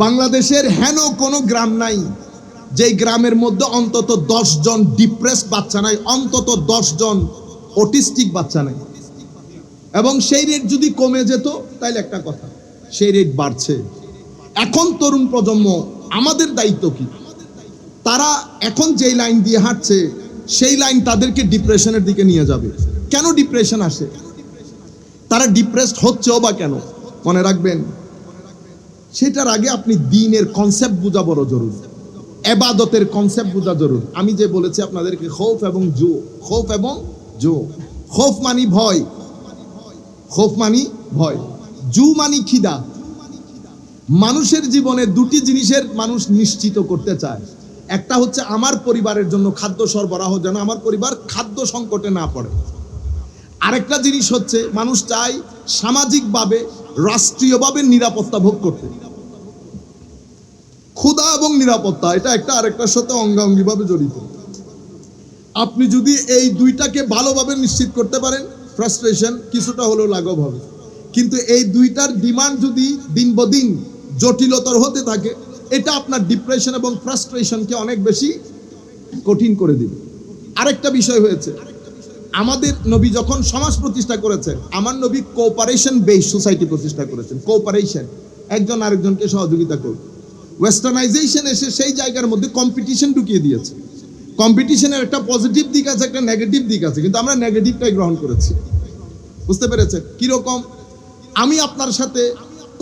বাংলাদেশের হেন কোনো গ্রাম নাই যেই গ্রামের মধ্যে অন্তত 10 জন ডিপ্রেস বাচ্চা নাই, অন্তত 10 জন অটিস্টিক বাচ্চা নাই। এবং সেই রেট যদি কমে যেত তাইলে একটা কথা, সেই রেট বাড়ছে। এখন তরুণ প্রজন্ম, আমাদের দায়িত্ব কি? তারা এখন যেই লাইন দিয়ে হাঁটছে সেই লাইন তাদেরকে ডিপ্রেশনের দিকে নিয়ে যাবে। কেন ডিপ্রেশন আসে? তারা ডিপ্রেসড হচ্ছেও বা কেন? মনে রাখবেন, সেটার আগে আপনি দ্বীনের কনসেপ্ট বোঝা বড় জরুরি, ইবাদতের কনসেপ্ট বোঝা জরুরি। আমি যে বলেছি আপনাদেরকে খৌফ এবং জো, খৌফ এবং জো। খৌফ মানি ভয়, খৌফ মানি ভয়, জু মানি খিদা। মানুষের জীবনে দুটি জিনিসের মানুষ নিশ্চিত করতে চায়। একটা হচ্ছে আমার পরিবারের জন্য খাদ্য সরবরাহ, যেন আমার পরিবার খাদ্য সংকটে না পড়ে। আরেকটা জিনিস হচ্ছে মানুষ চায় সামাজিকভাবে, রাষ্ট্রীয়ভাবে নিরাপত্তা ভোগ করতে। ক্ষুধা এবং নিরাপত্তা এটা একটা আরেকটার সাথে অঙ্গাঙ্গিভাবে জড়িত। আপনি যদি এই দুইটাকে ভালোভাবে নিশ্চিত করতে পারেন, ফ্রাস্ট্রেশন কিছুটা হলেও লাঘব হবে। কিন্তু এই দুইটার ডিমান্ড যদি দিন বদিন জটিলতর হতে থাকে, এটা আপনার ডিপ্রেশন এবং ফ্রাস্ট্রেশনকে অনেক বেশি কঠিন করে দিবে। আরেকটা বিষয় হয়েছে, আমাদের নবী যখন সমাজ প্রতিষ্ঠা করেছেন, আমার নবী কোঅপারেশন বেসড সোসাইটি প্রতিষ্ঠা করেছেন। কোঅপারেশন, একজন আরেকজনকে সহযোগিতা করবে। ওয়েস্টার্নাইজেশন এসে সেই জায়গার মধ্যে কম্পিটিশন ঢুকিয়ে দিয়েছে। কম্পিটিশনের একটা পজিটিভ দিক আছে, একটা নেগেটিভ দিক আছে, কিন্তু আমরা নেগেটিভটাই গ্রহণ করেছি। বুঝতে পেরেছেন কিরকম? আমি আপনার সাথে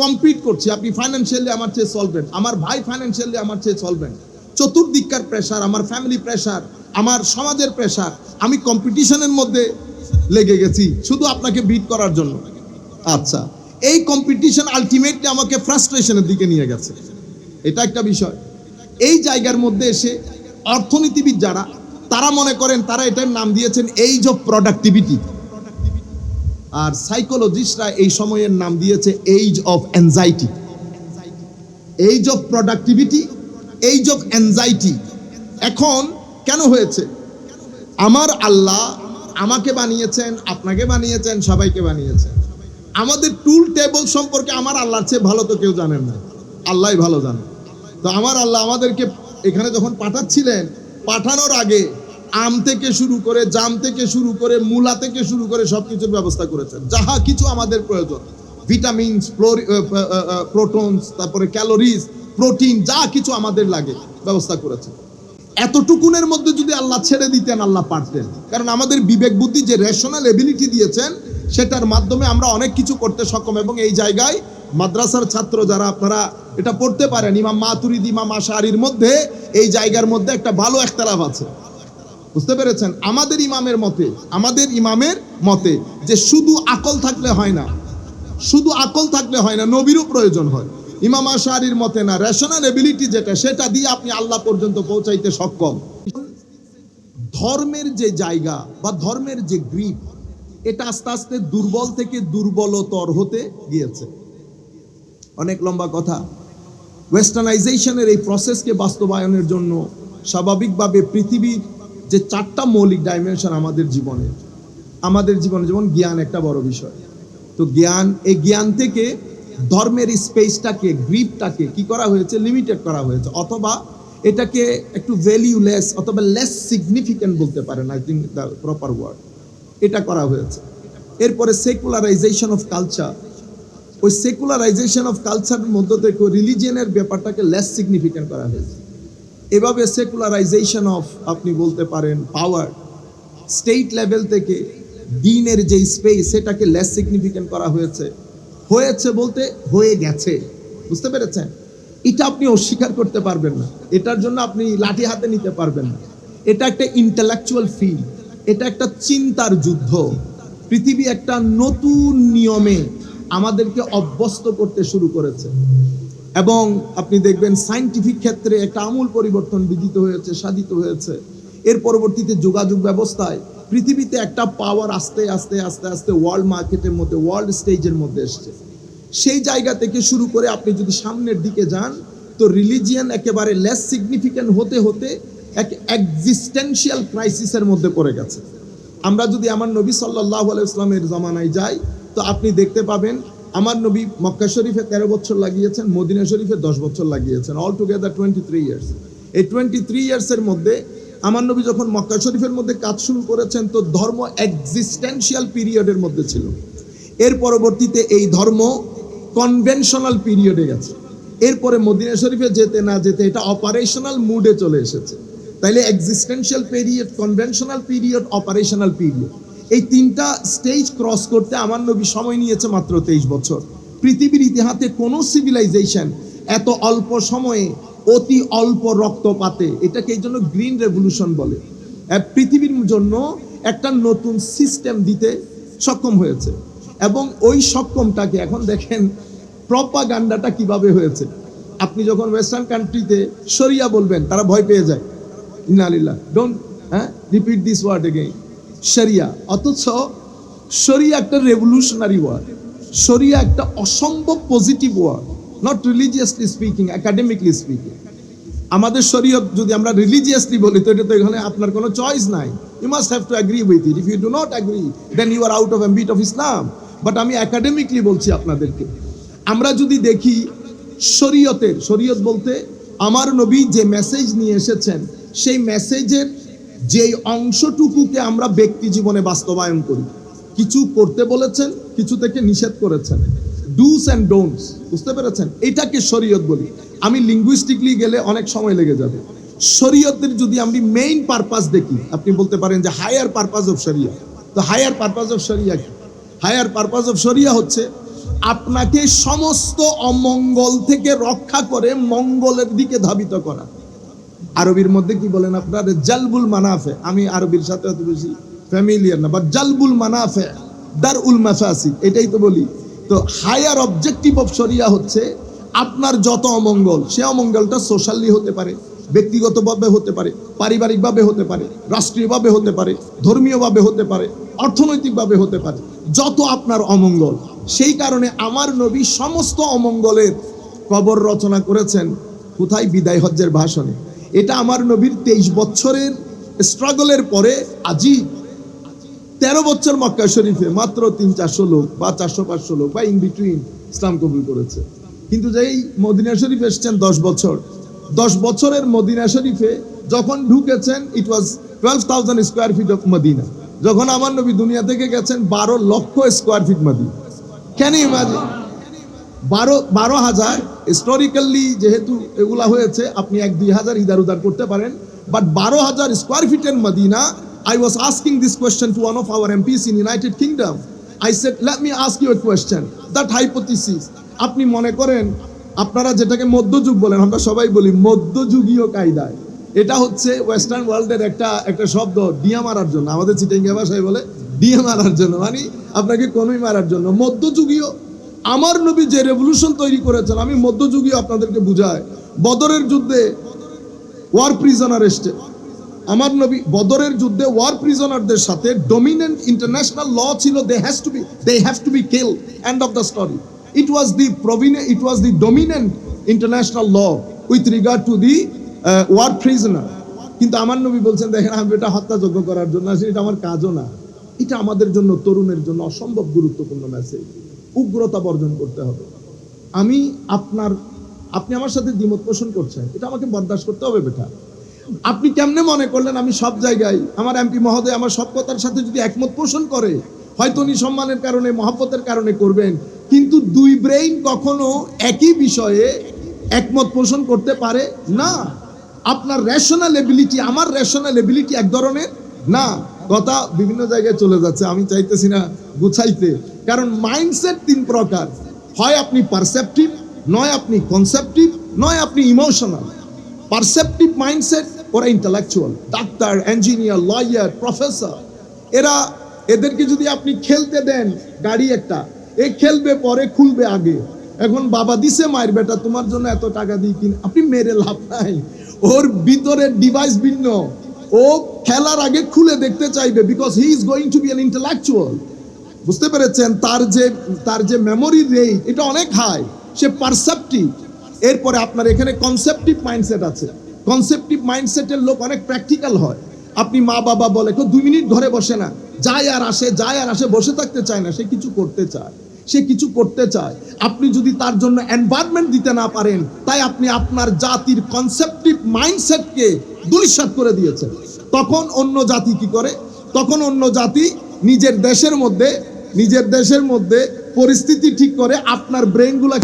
কম্পিট করছি, আপনি ফাইন্যান্সিয়ালি আমার চেয়ে সলভেন্ট, আমার ভাই ফাইন্যান্সিয়ালি আমার চেয়ে সলভেন্ট, চতুর্দিককার প্রেশার, আমার ফ্যামিলি প্রেশার, আমার সমাজের প্রেশার, আমি কম্পিটিশনের মধ্যে লেগে গেছি শুধু আপনাকে বিট করার জন্য। আচ্ছা, এই কম্পিটিশন আলটিমেটলি আমাকে ফ্রাস্ট্রেশনের দিকে নিয়ে গেছে, এটা একটা বিষয়। এই জায়গার মধ্যে এসে অর্থনীতিবিদ যারা, তারা মনে করেন, তারা এটার নাম দিয়েছেন এইজ অফ প্রোডাক্টিভিটি, আর সাইকোলজিস্টরা এই সময়ের নাম দিয়েছে age of anxiety. Age of productivity, age of anxiety. এখন কেন হয়েছে? আমার আল্লাহ আমাকে বানিয়েছেন, আপনাকে বানিয়েছেন, সবাইকে বানিয়েছেন। আমাদের টুল টেবল সম্পর্কে আমার আল্লাহর চেয়ে ভালো তো কেউ জানেন না, আল্লাহই ভালো জানেন। তো আমার আল্লাহ আমাদেরকে এখানে যখন পাঠাচ্ছিলেন, পাঠানোর আগে আম থেকে শুরু করে, জাম থেকে শুরু করে, মূলা থেকে শুরু করে সবকিছুর ব্যবস্থা করেছেন। যাহা কিছু আমাদের প্রয়োজন, ভিটামিনস, প্রোটনস, তারপরে ক্যালোরিজ, প্রোটিন, যা কিছু আমাদের লাগে ব্যবস্থা করেছেন। এতটুকুনের মধ্যে যদি আল্লাহ ছেড়ে দিতেন, আল্লাহ পারতেন। কারণ আমাদের বিবেক বুদ্ধি, যে রেশনাল এবিলিটি দিয়েছেন, সেটার মাধ্যমে আমরা অনেক কিছু করতে সক্ষম। এবং এই জায়গায় মাদ্রাসার ছাত্র যারা, আপনারা এটা পড়তে পারেন, ইমাম মাতুরিদি, ইমাম আশআরীর মধ্যে এই জায়গার মধ্যে একটা ভালো ইখতিলাফ আছে। বুঝতে পেরেছেন? আমাদের ইমামের মতে যে শুধু আকল থাকলে হয় না, শুধু আকল থাকলে হয় না, নবীরও প্রয়োজন হয়। ইমাম আশআরীর মতে না, রেশনাল এবিলিটি যেটা, সেটা দিয়ে আপনি আল্লাহ পর্যন্ত পৌঁছাইতে সক্ষম। ধর্মের যে জায়গা বা ধর্মের যে গ্রিপ, এটা আস্তে আস্তে দুর্বল থেকে দুর্বলতর হতে গিয়েছে। অনেক লম্বা কথা। ওয়েস্টার্নাইজেশনের এই প্রসেসকে বাস্তবায়নের জন্য স্বাভাবিকভাবে পৃথিবীর যে 4টা মৌলিক ডাইমেনশন আমাদের জীবনে, যেমন জ্ঞান একটা বড় বিষয়। তো জ্ঞান, এই জ্ঞান থেকে ধর্মের স্পেসটাকে, গ্রিপটাকে কি করা হয়েছে? লিমিটেড করা হয়েছে, অথবা এটাকে একটু ভ্যালিউলেস অথবা লেস সিগনিফিক্যান্ট বলতে পারেন, I think the proper word, এটা করা হয়েছে। এরপরে সেকুলারাইজেশন অফ কালচার, ওই সেকুলারাইজেশন অফ কালচারের মধ্যে থেকে রিলিজিয়নের ব্যাপারটাকে লেস সিগনিফিক্যান্ট করা হয়েছে। এভাবে সেকুলারাইজেশন অফ, আপনি বলতে পারেন, পাওয়ার, স্টেট লেভেল থেকে দ্বীনের যে স্পেস, সেটাকে লেস সিগনিফিক্যান্ট করা হয়েছে। বলতে হয়ে গেছে। বুঝতে পেরেছেন? এটা আপনি অস্বীকার করতে পারবেন না, এটার জন্য আপনি লাঠি হাতে নিতে পারবেন না। এটা একটা ইন্টেলেকচুয়াল ফিল্ড, এটা একটা চিন্তার যুদ্ধ। পৃথিবী একটা নতুন নিয়মে আমাদেরকে অভ্যস্ত করতে শুরু করেছে, এবং আপনি দেখবেন সায়েন্টিফিক ক্ষেত্রে একটা আমূল পরিবর্তন বিদিত হয়েছে, সাধিত হয়েছে। এর পরবর্তীতে যোগাযোগ ব্যবস্থায় পৃথিবীতে একটা পাওয়ার আস্তে আস্তে আস্তে আস্তে ওয়ার্ল্ড মার্কেটের মধ্যে, ওয়ার্ল্ড স্টেজের মধ্যে এসছে। সেই জায়গা থেকে শুরু করে আপনি যদি সামনের দিকে যান, তো রিলিজিয়ান একেবারে লেস সিগনিফিক্যান্ট হতে হতে এক এক্সিস্টেন্সিয়াল ক্রাইসিসের মধ্যে পড়ে গেছে। আমরা যদি আমার নবী সাল্লাল্লাহু আলাইহি ওয়াসাল্লামের জামানায় যাই, তো আপনি দেখতে পাবেন আমার নবী মক্কা শরীফে 13 বছর লাগিয়েছেন, মদিনা শরীফে 10 বছর লাগিয়েছেন, অল টুগেদার 23 ইয়ার্স। এই 23 ইয়ার্সের মধ্যে আমার নবী যখন মক্কা শরীফের মধ্যে কাজ শুরু করেছেন, তো ধর্ম এক্সিস্টেন্সিয়াল পিরিয়ডের মধ্যে ছিল। এর পরবর্তীতে এই ধর্ম কনভেনশনাল পিরিয়ডে গেছে। এরপরে মদিনা শরীফে যেতে না যেতে এটা অপারেশনাল মুডে চলে এসেছে। তাইলে existential period, conventional period, operational period, এই তিনটা স্টেজ ক্রস করতে আমার নবী সময় নিয়েছে মাত্র 23 বছর। পৃথিবীর ইতিহাসে কোনো সিভিলাইজেশন এত অল্প সময়ে অতি অল্প রক্তপাতে, এটাকে এই জন্য গ্রিন রেভলিউশন বলে, পৃথিবীর জন্য একটা নতুন সিস্টেম দিতে সক্ষম হয়েছে। এবং ওই সক্ষমটাকে এখন দেখেন প্রপাগান্ডাটা কিভাবে হয়েছে। আপনি যখন ওয়েস্টার্ন কান্ট্রিতে শরিয়া বলবেন, তারা ভয় পেয়ে যায়, ইন্নালিল্লাহ, don't repeat this word again, শরিয়া। অথচ শরিয়া একটা রেভলিউশনারি ওয়ার্ড, শরিয়া একটা অসম্ভব positive word, not religiously speaking, academically speaking. আমাদের শরীয়ত যদি আমরা রিলিজিয়াসলি বলি, তো এটা তো এখানে আপনার কোনো চয়েস নাই, you must have to agree with it. If you do not agree, then you are out of ambit of Islam. But আমি একাডেমিকলি বলছি আপনাদেরকে, আমরা যদি দেখি শরীয়ত বলতে আমার নবী যে মেসেজ নিয়ে এসেছেন, সেই মেসেজের যেই অংশটুকুকে আমরা ব্যক্তি জীবনে বাস্তবায়ন করি। কিছু করতে বলেছেন, কিছু থেকে নিষেধ করেছেন, ডুস অ্যান্ড ডোন্টস, বুঝতে পেরেছেন? এটাকে শরীয়ত বলি। আমি লিঙ্গুইস্টিকলি গেলে অনেক সময় লেগে যাবে। শরীয়তের যদি আমি মেইন পারপাস দেখি, আপনি বলতে পারেন যে হায়ার পারপাস অফ শরিয়া। তো হায়ার পারপাস অফ শরিয়া কি? হায়ার পারপাস অফ শরিয়া হচ্ছে আপনাকে সমস্ত অমঙ্গল থেকে রক্ষা করে মঙ্গলের দিকে ধাবিত করা। আরবির মধ্যে কি বলেন আপনার? জালবুল মানাফে। আমি আরবির সাথে অত বেশি ফ্যামিলিয়ার না, বাট জালবুল মানাফে দারউল মাফাসিদ, এটাই তো বলি। তো হায়ার অবজেক্টিভ অফ শরিয়া হচ্ছে আপনার যত অমঙ্গল, সে অমঙ্গলটা সোশ্যালি হতে পারে, ব্যক্তিগতভাবে হতে পারে, পারিবারিকভাবে হতে পারে, রাষ্ট্রীয়ভাবে হতে পারে, ধর্মীয়ভাবে হতে পারে, অর্থনৈতিকভাবে হতে পারে, যত আপনার অমঙ্গল। সেই কারণে আমার নবী সমস্ত অমঙ্গলের কবর রচনা করেছেন কোথায়? বিদায় হজ্জের ভাষণে। এটা আমার নবীর 23 বছরের স্ট্রাগলের পরে আজই 13 বছর মক্কা শরীফে মাত্র 300-400 লোক বা 400-500 লোক বা ইন বিটুইন ইসলাম কবুল করেছে। কিন্তু যেই মদিনা শরীফ এসছেন 10 বছর, 10 বছরের মদিনা শরীফে যখন ঢুকেছেন, it was 12,000 square feet of Medina. যখন আমার নবী দুনিয়া থেকে গেছেন, 12 লক্ষ square feet Medina. Can you imagine? 12,000 historically যেহেতু এগুলা হয়েছে, আপনি 1-2 হাজার ইদার উদার করতে পারেন, বাট 12,000 স্কোয়ার ফিটের Medina. I was asking this question to one of our MPs in United Kingdom. I said, let me ask you a question. That hypothesis, আপনি মনে করেন আপনারা যেটাকে মধ্যযুগ বলেন, আমরা সবাই বলি মধ্যযুগীয় কায়দায়, এটা হচ্ছে ওয়েস্টার্ন ওয়ার্ল্ডের একটা শব্দ ডিয়া মারার জন্য। আমাদের চিটাঙ্গা ভাষায় বলে ডিয়া মারার জন্য, মানে আপনাকে কোনোই মারার জন্য। মধ্যযুগীয় আমার নবী যে রেভলিউশন তৈরি করেছেন, আমি মধ্যযুগীয় আপনাদেরকে বুঝাই। বদরের যুদ্ধে ওয়ার প্রিজনার এসছে, আমার নবী বদরের যুদ্ধে ওয়ার প্রিজনারদের সাথে ডমিনেন্ট ইন্টারন্যাশনাল ল ছিল, they have to be killed, end of the story. It was the dominant international law with regard to the war prisoner. কিন্তু আমার নবী বলছেন, দেখেন আমি এটা হত্যাযজ্ঞ করার জন্য, এটা আমার কাজও না। এটা আমাদের জন্য, তরুণের জন্য অসম্ভব গুরুত্বপূর্ণ মেসেজ। উগ্রতা বর্জন করতে হবে। আপনি আমার সাথে দ্বিমত পোষণ করছেন, এটা আমাকে বরদাস্ত করতে হবে বেটা। আপনি কেমনে মনে করলেন আমি সব জায়গায় আমার এমপি মহোদয় আমার সব কথার সাথে যদি একমত পোষণ করে, হয়তো উনি সম্মানের কারণে, মহব্বতের কারণে করবেন, কিন্তু দুই ব্রেইন কখনো একই বিষয়ে একমত পোষণ করতে পারে না। আপনার রেশনাল এবিলিটি, আমার রেশনাল এবিলিটি এক ধরনের না। কথা বিভিন্ন জায়গায় চলে যাচ্ছে, আমি চাইতেছি না গুছাইতে, কারণ মাইন্ডসেট 3 প্রকার। হয় আপনি পারসেপটিভ, নয় আপনি কনসেপটিভ, নয় আপনি ইমোশনাল। পারসেপটিভ মাইন্ডসেট ওরা intellectual, doctor, engineer, lawyer, professor. এদেরকে যদি আপনি খেলতে দেন গাড়ি একটা, এ খেলবে পরে খুলবে আগে। এখন বাবা দিছে মায়ের, বেটা তোমার জন্য এত টাকা দিই কিনা, আপনি মেরে লাভ নাই। ওর ভিতরের ডিভাইস ভিন্ন, ও খেলার আগে খুলে দেখতে চাইবে, because he is going to be an intellectual. বুঝতে পেরেছেন? তার যে মেমোরি রেট এটা অনেক হাই, সে পারসেপটিভ। এরপরে আপনার এখানে কনসেপটিভ মাইন্ডসেট আছে। কনসেপটিভ মাইন্ডসেটের লোক অনেক প্র্যাকটিক্যাল হয়। আপনি মা বাবা বলে কেউ 2 মিনিট ঘরে বসে না, যায় আর আসে বসে থাকতে চায় না, সে কিছু করতে চায়। সে কিছু করতে চায়, আপনি যদি তার জন্য এনভায়রনমেন্ট দিতে না পারেন, তাই আপনি আপনার জাতির কনসেপ্টিভ মাইন্ডসেটকে ধূলিসাৎ করে দিয়েছেন। তখন অন্য জাতি কি করে? তখন অন্য জাতি নিজের দেশের মধ্যে পরিস্থিতি ঠিক করে আপনার ব্রেনগুলো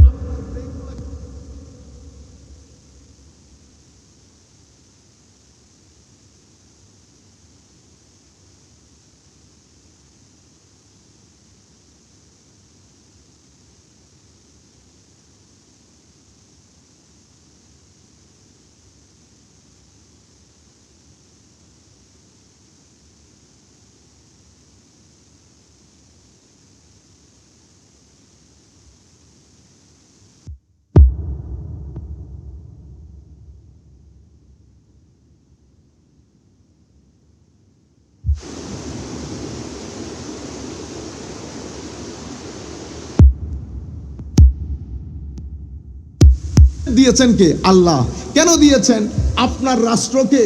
দিয়েছেন কে? আল্লাহ। কেন দিয়েছেন? আপনার রাষ্ট্রকে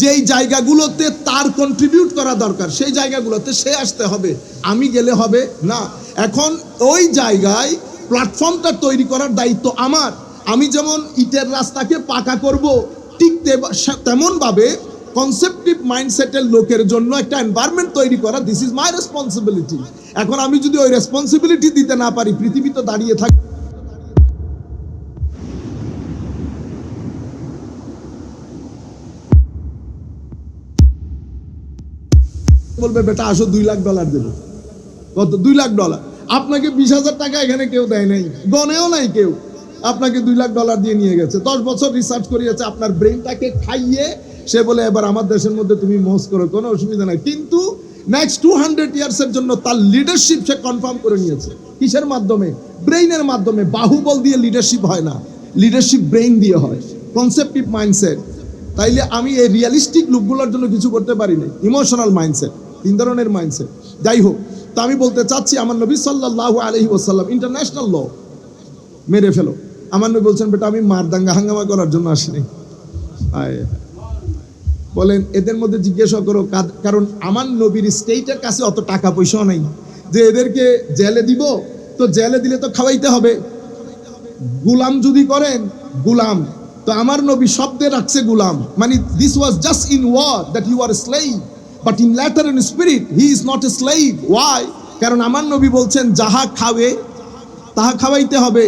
যেই জায়গাগুলোতে তার কন্ট্রিবিউট করা দরকার সেই জায়গাগুলোতে সে আসতে হবে, আমি গেলে হবে না। এখন ওই জায়গায় প্ল্যাটফর্মটা তৈরি করার দায়িত্ব আমার। আমি যেমন ইটের রাস্তাকে পাকা করব, ঠিক তেমনভাবে কনসেপ্টিভ মাইন্ডসেটের লোকের জন্য একটা এনভায়রনমেন্ট তৈরি করা, দিস ইজ মাই রেসপন্সিবিলিটি। এখন আমি যদি ওই রেসপন্সিবিলিটি দিতে না পারি, পৃথিবী তো দাঁড়িয়ে থাকে। বলবে বেটা আসো $2 লাখ দেবো। কত? $2 লাখ। আপনাকে 20,000 টাকা এখানে কেউ দেয় নাই, গনেও নাই কেউ, আপনাকে $2 লাখ দিয়ে নিয়ে গেছে। 10 বছর রিসার্চ করিয়েছে, আপনার ব্রেনটাকে খাইয়ে সে বলে এবার আমার দেশের মধ্যে তুমি মোজ করো, কোনো অসুবিধা নাই। কিন্তু নেক্সট 200 ইয়ার্সের জন্য তার লিডারশিপ সে কনফার্ম করে নিয়েছে। কিসের মাধ্যমে? ব্রেইনের মাধ্যমে। বাহুবল দিয়ে লিডারশিপ হয় না, লিডারশিপ ব্রেইন দিয়ে হয়, কনসেপ্টিভ মাইন্ডসেট। তাইলে আমি এই রিয়ালিস্টিক লোকগুলোর জন্য কিছু করতে পারি না। ইমোশনাল মাইন্ডসেট, 3 ধরনের মাইন্ডসেট। যাই হোক, তো আমি বলতে চাচ্ছি আমার নবী সাল্লাল্লাহু আলাইহি ওয়াসাল্লাম ইন্টারন্যাশনাল ল মেরে ফেলো। আমার নবী বলছেন বেটা আমি মারদাঙ্গা হাঙ্গামা করার জন্য আসিনি। বলেন এদের মধ্যে জিজ্ঞাসা করো, কারণ আমার নবীর স্টেটের কাছে অত টাকা পয়সাও নেই যে এদেরকে জেলে দিব। তো জেলে দিলে তো খাওয়াইতে হবে। গুলাম যদি করেন, গুলাম তো আমার নবী শব্দে রাখছে গুলাম, মানে this was just in word that you are slave, but in letter and spirit he is not a slave. Why? কারণ আমার নবী বলছেন যাহা খাবে তাহা খাওয়াইতে হবে,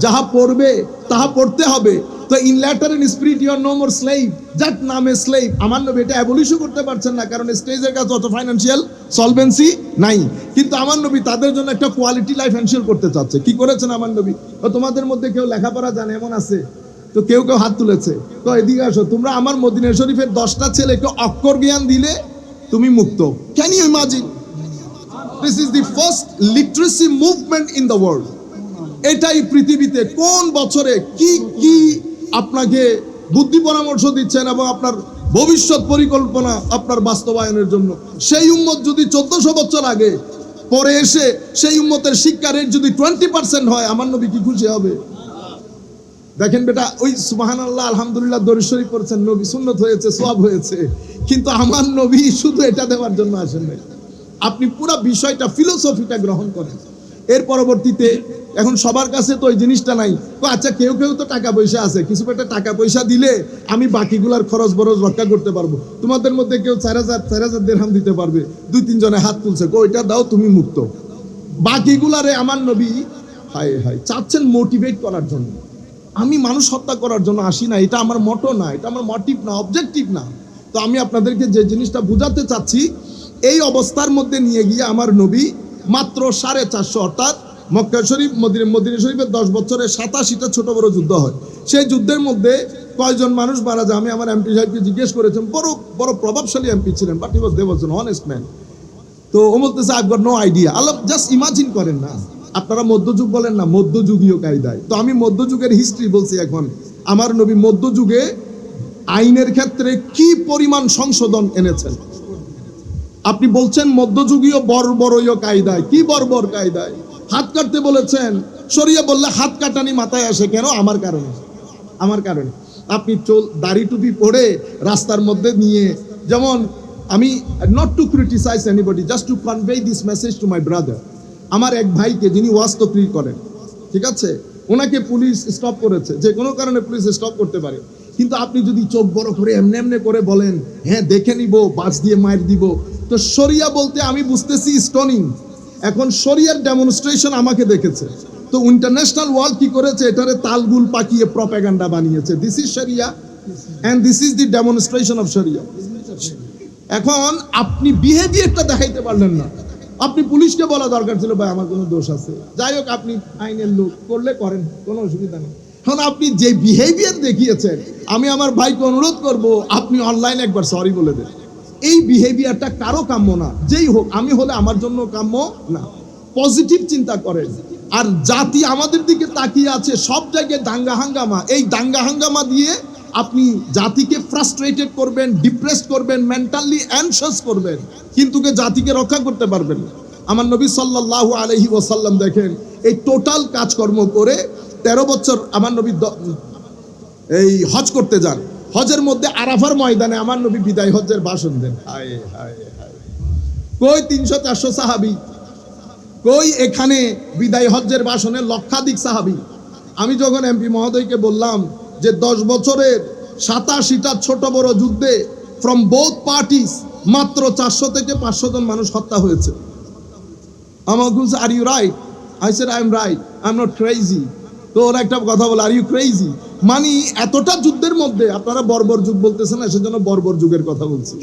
যাহা পড়বে তাহা পড়তে হবে। তো in letter and spirit you are no more slave, that নামে স্লেভ। আমার নবী এটা অ্যাবলিশও করতে পারছেন না, কারণ স্টেজের কাছে অত ফাইন্যান্সিয়াল সলভেন্সি নাই। কিন্তু আমার নবী তাদের জন্য একটা কোয়ালিটি লাইফ এনশিওর করতে চাচ্ছে। কি করেছেন আমার নবী? তোমাদের মধ্যে কেউ লেখাপড়া জানে এমন আছে? তো কেউ হাত তুলেছে। তো এদিকে আসো, তোমরা আমার মদিনা শরীফের 10টা ছেলেকে অক্ষর জ্ঞান দিলে তুমি মুক্ত। Can you imagine? This is the first literacy movement in the world. এটাই পৃথিবীতে কোন বছরে কি কি আপনাকে বুদ্ধি পরামর্শ দিচ্ছেন এবং আপনার ভবিষ্যৎ পরিকল্পনা আপনার বাস্তবায়নের জন্য। সেই উম্মত যদি 1400 বছর আগে পরে এসে সেই উম্মতের শিক্ষা রেট যদি 20% হয়, আমার নবী কি খুশি হবে? দেখেন বেটা, ওই সুবহানাল্লাহ আলহামদুলিল্লাহ দরুদ শরীফ পড়ছেন, নবী সুন্নত হয়েছে, সওয়াব হয়েছে, কিন্তু আমার নবী শুধু এটা দেওয়ার জন্য আসেন নাই। আপনি পুরো বিষয়টা ফিলোসফিটা গ্রহণ করেন। এর পরবর্তীতে এখন সবার কাছে তো ওই জিনিসটা নাই। তো আচ্ছা কেউ তো টাকা পয়সা আছে, কিছু একটা টাকা পয়সা দিলে আমি বাকিগুলার খরচ বরচ রক্ষা করতে পারবো। তোমাদের মধ্যে কেউ 4,000 দিরহাম দিতে পারবে? 2-3 জনে হাত তুলছে, ওইটা দাও তুমি মুক্ত। বাকিগুলারে আমার নবী হায় হায় চাচ্ছেন মোটিভেট করার জন্য। আমি মানুষ হত্যা করার জন্য আসি না, এটা আমার মটো না, এটা আমার মোটিভ না, অবজেক্টিভ না। তো আমি আপনাদেরকে যে জিনিসটা বুঝাতে চাচ্ছি, এই অবস্থার মধ্যে নিয়ে গিয়ে আমার নবী মাত্র 450, অর্থাৎ মক্কা শরীফ মদিনা শরীফের 10 বছরে 87টা ছোট বড় যুদ্ধ হয়। সেই যুদ্ধের মধ্যে কয়জন মানুষ মারা যায়? আমি আমার এমপি সাহেবকে জিজ্ঞেস করেছেন, বড় বড় প্রভাবশালী এমপি ছিলেন, but he was there was an honest man. তো ও বলতেছে আই গট নো আইডিয়া। আল্লাহ জাস্ট ইমাজিন করেন না, আপনারা মধ্যযুগ বলেন না, মধ্যযুগীয় কায়দায়। তো আমি মধ্যযুগের হিস্ট্রি বলছি। এখন আমার নবী মধ্যযুগে আইনের ক্ষেত্রে কি পরিমাণ সংশোধন এনেছেন। আপনি বলছেন মধ্যযুগীয় বর্বরীয় কায়দায়, কি বর্বর কায়দায়? হাত কাটতে বলেছেন, শরিয়া বললে হাত কাটানি মাথায় আসে কেন? আমার কারণে। আপনি দাড়ি টুপি পরে রাস্তার মধ্যে নিয়ে, যেমন আমি not to criticise anybody, just to convey this message to my brother. আমার এক ভাইকে, যিনি ওয়াজ তকরির করেন, ঠিক আছে, ওনাকে পুলিশ স্টপ করেছে, যে কোনো কারণে পুলিশ স্টপ করতে পারে, কিন্তু আপনি যদি চোখ বড় করে এমনি এমনি করে বলেন হ্যাঁ দেখে নিব, বাস দিয়ে মার দিব, তো শরিয়া বলতে আমি বুঝতেছি স্টোনিং। এখন শরিয়ার ডেমনস্ট্রেশন আমাকে দেখেছে, তো ইন্টারন্যাশনাল ওয়ার্ল্ড কি করেছে, এটারে তালগুল পাকিয়ে প্রপাগান্ডা বানিয়েছে, দিস ইজ শরিয়া and this is the demonstration of শরিয়া। এখন আপনি বিহেভিয়ারটা দেখাইতে পারলেন না, আপনি পুলিশকে বলা দরকার ছিল ভাই আমার কোনো দোষ আছে, যাই হোক আপনি আইনের লোক, করলে করেন, কোনো অসুবিধা নেই। এখন আপনি যে বিহেভিয়ার দেখিয়েছেন, আমি আমার ভাইকে অনুরোধ করব আপনি অনলাইনে একবার সরি বলে দেন। এই বিহেভিয়ারটা কারো কাম্য না, যেই হোক, আমি হলে আমার জন্য কাম্য না। পজিটিভ চিন্তা করেন। আর জাতি আমাদের দিকে তাকিয়ে আছে, সব জায়গায় দাঙ্গা হাঙ্গামা, এই দাঙ্গা হাঙ্গামা দিয়ে আপনি জাতিকে ফ্রাস্ট্রেটেড করবেন, ডিপ্রেসড করবেন, মেন্টালি অ্যানশাস করবেন, কিন্তু জাতিকে রক্ষা করতে পারবেন না। আমার নবী সাল্লাল্লাহু আলাইহি ওয়াসাল্লাম দেখেন এই টোটাল কাজকর্ম করে 13 বছর আমার নবী এই হজ করতে যান। হজের মধ্যে আরাফার ময়দানে আমার নবী বিদায় হজ্জের ভাষণ দেন। হায় হায় হায়, কই 300-400 সাহাবী, কই এখানে বিদায় হজ্জের ভাষণে লক্ষাধিক সাহাবী। আমি যখন এমপি মহোদয়কে বললাম যে 10 বছরের 87টা ছোট বড় যুদ্ধে ফ্রম বোথ পার্টিস মাত্র 400 থেকে 500 জন মানুষ হত্যা হয়েছে, আমার বলছে are you right? I said I am right, I am not crazy. তো ওরা একটা কথা বলে, আর ইউ ক্রেজি? মানে এতটা যুদ্ধের মধ্যে আপনারা বর্বর যুগ বলতেছেন না, সেজন্য বর্বর যুগের কথা বলছি।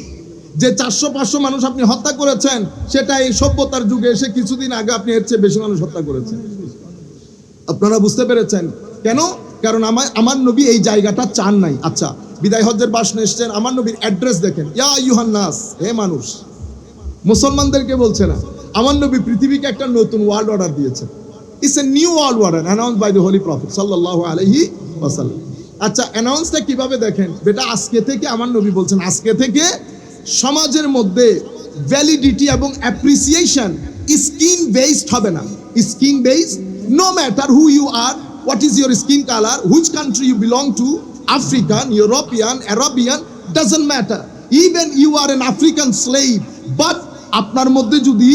যে 400-500 মানুষ আপনি হত্যা করেছেন, সেটা এই সভ্যতার যুগে এসে কিছুদিন আগে আপনি এর চেয়ে বেশি মানুষ হত্যা করেছেন। আপনারা বুঝতে পেরেছেন কেন? কারণ আমার নবী এই জায়গাটা চান নাই। আচ্ছা, বিদায় হজ্জের ভাষণে এসেছেন, আমার নবীর অ্যাড্রেস দেখেন, ইয়া আইয়ুহান নাস, হে মানুষ, মুসলমানদেরকে বলছে না, আমার নবী পৃথিবীকে একটা নতুন ওয়ার্ল্ড অর্ডার দিয়েছেন। It's a new world order announced by the holy prophet সাল্লাল্লাহু আলাইহি ওয়াসাল্লাম। আচ্ছা, অ্যানাউন্সটা কিভাবে দেখেন, বেটা আজকে থেকে আমার নবী বলছেন, আজকে থেকে সমাজের মধ্যে ভ্যালিডিটি এবং অ্যাপ্রিসিয়েশন স্কিন বেসড হবে না। Skin based, no matter who you are, what is your skin color, which country you belong to, African, European, Arabian, doesn't matter. Even you are an African slave, but আপনার মধ্যে যদি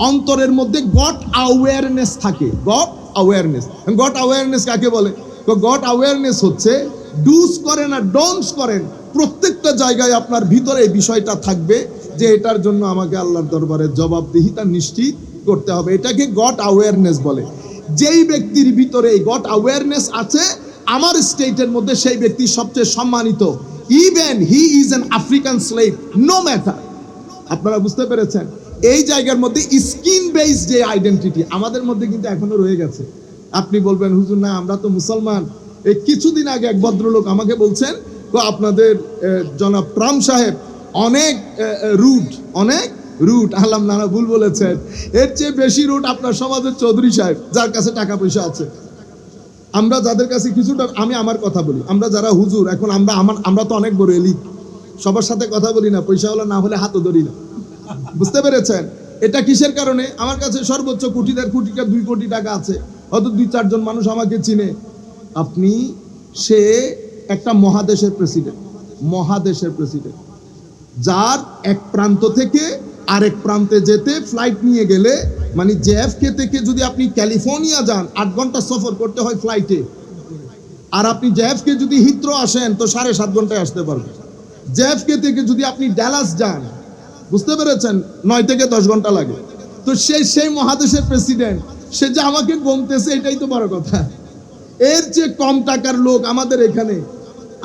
অন্তরের মধ্যে god awareness থাকে, god awareness. God awareness কাকে বলে? God awareness হচ্ছে ডুস করেন আর ডোন্টস করেন, প্রত্যেকটা জায়গায় আপনার ভিতরে এই বিষয়টা থাকবে যে এটার জন্য আমাকে আল্লাহর দরবারে জবাবদিহিতা নিশ্চিত করতে হবে। এটাকে গড অ্যাওয়ারনেস বলে। যেই ব্যক্তির ভিতরে এই গড অ্যাওয়ারনেস আছে, আমার স্টেটের মধ্যে সেই ব্যক্তি সবচেয়ে সম্মানিত, even he is an African slave, no matter. আপনারা বুঝতে পেরেছেন? এই জায়গার মধ্যে স্কিন বেস যে আইডেন্টিটি আমাদের মধ্যে কিন্তু এখনো রয়ে গেছে। আপনি বলবেন হুজুর না আমরা তো মুসলমান। এই কিছুদিন আগে এক ভদ্রলোক আমাকে বলছেন, তো আপনাদের জনাব ট্রাম্প সাহেব অনেক রুট, অনেক রুট। আল্লাহ নানা ভুল বলেছেন, এর চেয়ে বেশি রুট আপনার সমাজের চৌধুরী সাহেব, যার কাছে টাকা পয়সা আছে। আমরা যাদের কাছে কিছুটা, আমি আমার কথা বলি, আমরা যারা হুজুর এখন আমরা তো অনেক বড় এলিট, সবার সাথে কথা বলি না, পয়সাওয়ালা না হলে হাতও ধরি না। বুঝতে পেরেছেন? এটা কিসের কারণে? আমার কাছে সর্বোচ্চ কোটি 2 কোটি টাকা আছে, হয়তো 2-4 জন মানুষ আমাকে চিনে। আপনি সে একটা মহাদেশের প্রেসিডেন্ট, মহাদেশের প্রেসিডেন্ট, যার এক প্রান্ত থেকে আরেক প্রান্তে যেতে ফ্লাইট নিয়ে গেলে, মানে জেএফকে থেকে যদি আপনি ক্যালিফোর্নিয়া যান 8 ঘন্টা সফর করতে হয় ফ্লাইটে, আর আপনি জেএফকে যদি হিথ্রো আসেন তো 7.5 ঘন্টায় আসতে পারবেন। জেএফকে থেকে যদি আপনি ডালাস যান, বুঝতে পেরেছেন, 9 থেকে 10 ঘন্টা লাগে। তো সেই মহাদেশের প্রেসিডেন্ট, সে যে আমাকে গমতেছে, এটাই তো বড় কথা। এর চেয়ে কম টাকার লোক আমাদের এখানে,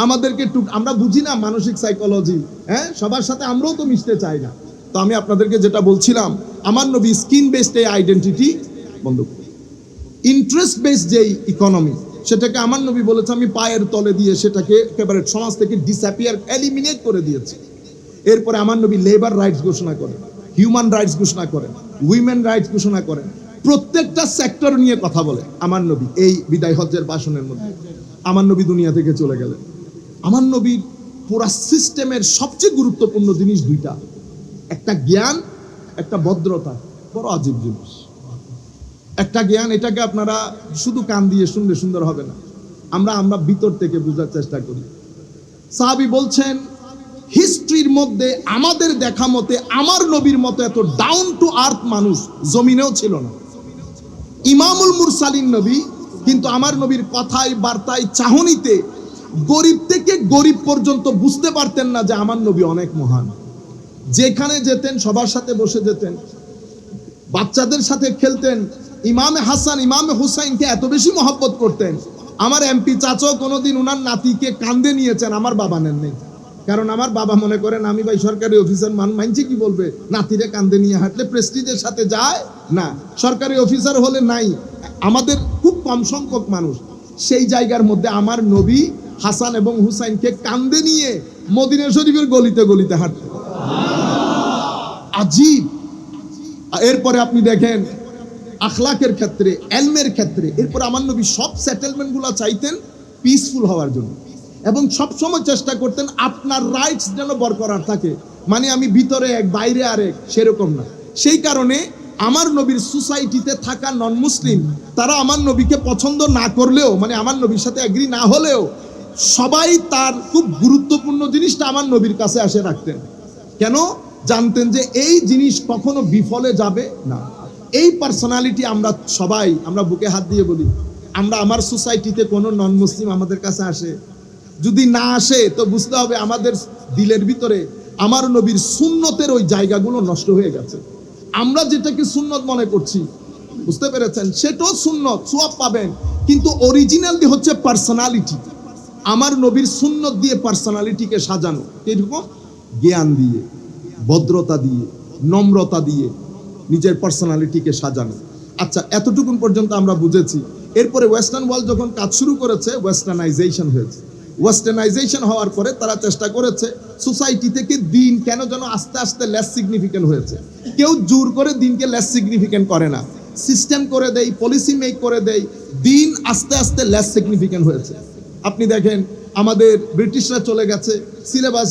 আমাদেরকে আমরা বুঝি না মানসিক সাইকোলজি, হ্যাঁ, সবার সাথে আমরাও তো মিশতে চাই না। তো আমি আপনাদেরকে যেটা বলছিলাম, আমার নবী স্কিন বেসড এই আইডেন্টিটি বন্ধ করে, ইন্টারেস্ট বেসড যেই ইকোনমি, সেটাকে আমার নবী বলেছে আমি পায়ের তলে দিয়ে সেটাকে একেবারে সমাজ থেকে ডিসঅ্যাপিয়ার, এলিমিনেট করে দিয়েছি। এরপরে আমার নবী লেবার রাইটস ঘোষণা করেন, হিউম্যান রাইটস ঘোষণা করেন, উইমেন রাইটস ঘোষণা করেন, প্রত্যেকটা সেক্টর নিয়ে কথা বলে আমার নবী। এই বিদায় হজ্জের ভাষণের মধ্যে আমার নবী দুনিয়া থেকে চলে গেলেন। আমার নবীর পুরা সিস্টেমের সবচেয়ে গুরুত্বপূর্ণ জিনিস 2টা, একটা জ্ঞান, একটা ভদ্রতা। বড় আজীব জিনিস একটা জ্ঞান। এটাকে আপনারা শুধু কান দিয়ে শুনলে সুন্দর হবে না, আমরা ভিতর থেকে বোঝার চেষ্টা করি। সাহাবী বলছেন, হিস্ট্রির মধ্যে আমাদের দেখা মতে আমার নবীর মতো এত ডাউন টু আর্থ মানুষ জমিনেও ছিল না। ইমামুল মুরসালিন নবী, কিন্তু আমার নবীর কথায় বার্তায় চাহনিতে গরিব থেকে গরিব পর্যন্ত বুঝতে পারতেন না যে আমার নবী অনেক মহান। যেখানে যেতেন সবার সাথে বসে যেতেন, বাচ্চাদের সাথে খেলতেন। ইমামে হাসান ইমামে হুসাইনকে এত বেশি মহব্বত করতেন, আমার এমপি চাচাও কোনোদিন উনার নাতিকে কান্দে নিয়েছেন, আমার বাবা নেন নেই। কারণ আমার বাবা মনে করেন আমি ভাই সরকারি অফিসার, মানছে কি বলবে, নাতিরে কান্দে নিয়ে হাঁটলে প্রেস্টিজের সাথে যায় না। সরকারি অফিসার হলে নাই, আমাদের খুব কম সংখ্যক মানুষ। সেই জায়গার মধ্যে আমার নবী হাসান এবং হুসাইনকে কান্দে নিয়ে মদিনা শরীফের গলিতে গলিতে হাঁটতেন। আজীব। এরপরে আপনি দেখেন আখলাকের ক্ষেত্রে, এলমের ক্ষেত্রে, এরপর আমার নবী সব সেটেলমেন্ট গুলো চাইতেন পিসফুল হওয়ার জন্য, এবং সব সময় চেষ্টা করতেন আপনার রাইটস যেন বরকরার থাকে। মানে আমি ভিতরে এক বাইরে আরেক, সেরকম না। সেই কারণে আমার নবীর সোসাইটিতে থাকা নন মুসলিম, তারা আমার নবীকে পছন্দ না করলেও, মানে আমার নবীর সাথে এগ্রি না হলেও, সবাই তার খুব গুরুত্বপূর্ণ জিনিসটা আমার নবীর কাছে আসে রাখতেন। কেন? জানতেন যে এই জিনিস কখনো বিফলে যাবে না। এই পার্সোনালিটি আমরা সবাই, আমরা বুকে হাত দিয়ে বলি, আমরা আমার সোসাইটিতে কোনো নন মুসলিম আমাদের কাছে আসে, যদি না আসে তো বুঝতে হবে আমাদের দিলের ভিতরে আমার নবীর সুন্নতের ওই জায়গাগুলো নষ্ট হয়ে গেছে। আমরা যেটাকে সুন্নত মনে করছি, বুঝতে পেরেছেন, সেটাও সুন্নত, সওয়াব পাবেন, কিন্তু অরিজিনালি হচ্ছে পার্সোনালিটি। আমার নবীর সুন্নত দিয়ে পার্সোনালিটিকে সাজানো, এরকম জ্ঞান দিয়ে, ভদ্রতা দিয়ে, নম্রতা দিয়ে নিজের পার্সোনালিটিকে সাজানো। আচ্ছা, এতটুকুন পর্যন্ত আমরা বুঝেছি। এরপরে ওয়েস্টার্ন ওয়ার্ল্ড যখন কাজ শুরু করেছে, ওয়েস্টার্নাইজেশন হয়েছে। ওয়েস্টার্নাইজেশন হওয়ার পরে তারা চেষ্টা করেছে সোসাইটি থেকে দিন কেন যেন আস্তে আস্তে লেস সিগনিফিকেন্ট হয়েছে। কেউ জোর করে দিনকে লেস সিগনিফিকেন্ট করে না, সিস্টেম করে দেয়, পলিসি মেক করে দেয়, দিন আস্তে আস্তে লেস সিগনিফিকেন্ট হয়েছে। আপনি দেখেন আমাদের ব্রিটিশরা চলে গেছে, সিলেবাস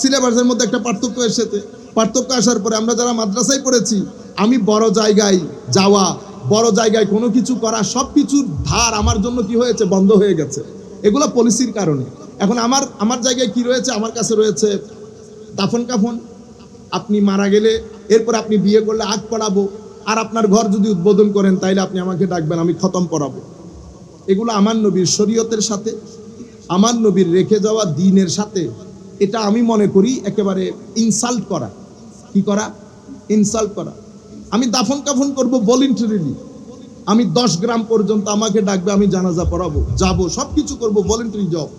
সিলেবাসের মধ্যে একটা পার্থক্য এসেছে। পার্থক্য আসার পরে আমরা যারা মাদ্রাসায় পড়েছি, আমি বড় জায়গায় যাওয়া, বড় জায়গায় কোনো কিছু করা, সব কিছুর ধার আমার জন্য কি হয়েছে, বন্ধ হয়ে গেছে। এগুলো পলিসির কারণে। এখন আমার জায়গায় কি রয়েছে, আমার কাছে রয়েছে দাফন কাফন, আপনি মারা গেলে এরপর আপনি বিয়ে করলে আগ পড়াবো, আর আপনার ঘর যদি উদ্বোধন করেন তাইলে আপনি আমাকে ডাকবেন, আমি খতম পড়াবো। এগুলো আমার নবীর শরীয়তের সাথে, আমার নবীর রেখে যাওয়া দ্বীনের সাথে, এটা আমি মনে করি একেবারে ইনসাল্ট করা। কি করা? ইনসাল্ট করা। আমি দাফন কাফন করবো ভলেন্টারিলি, আমি 10 গ্রাম পর্যন্ত আমাকে ডাকবে, আমি জানাজা পড়াবো, যাবো, সবকিছু করবো, ভলেন্টারি জব।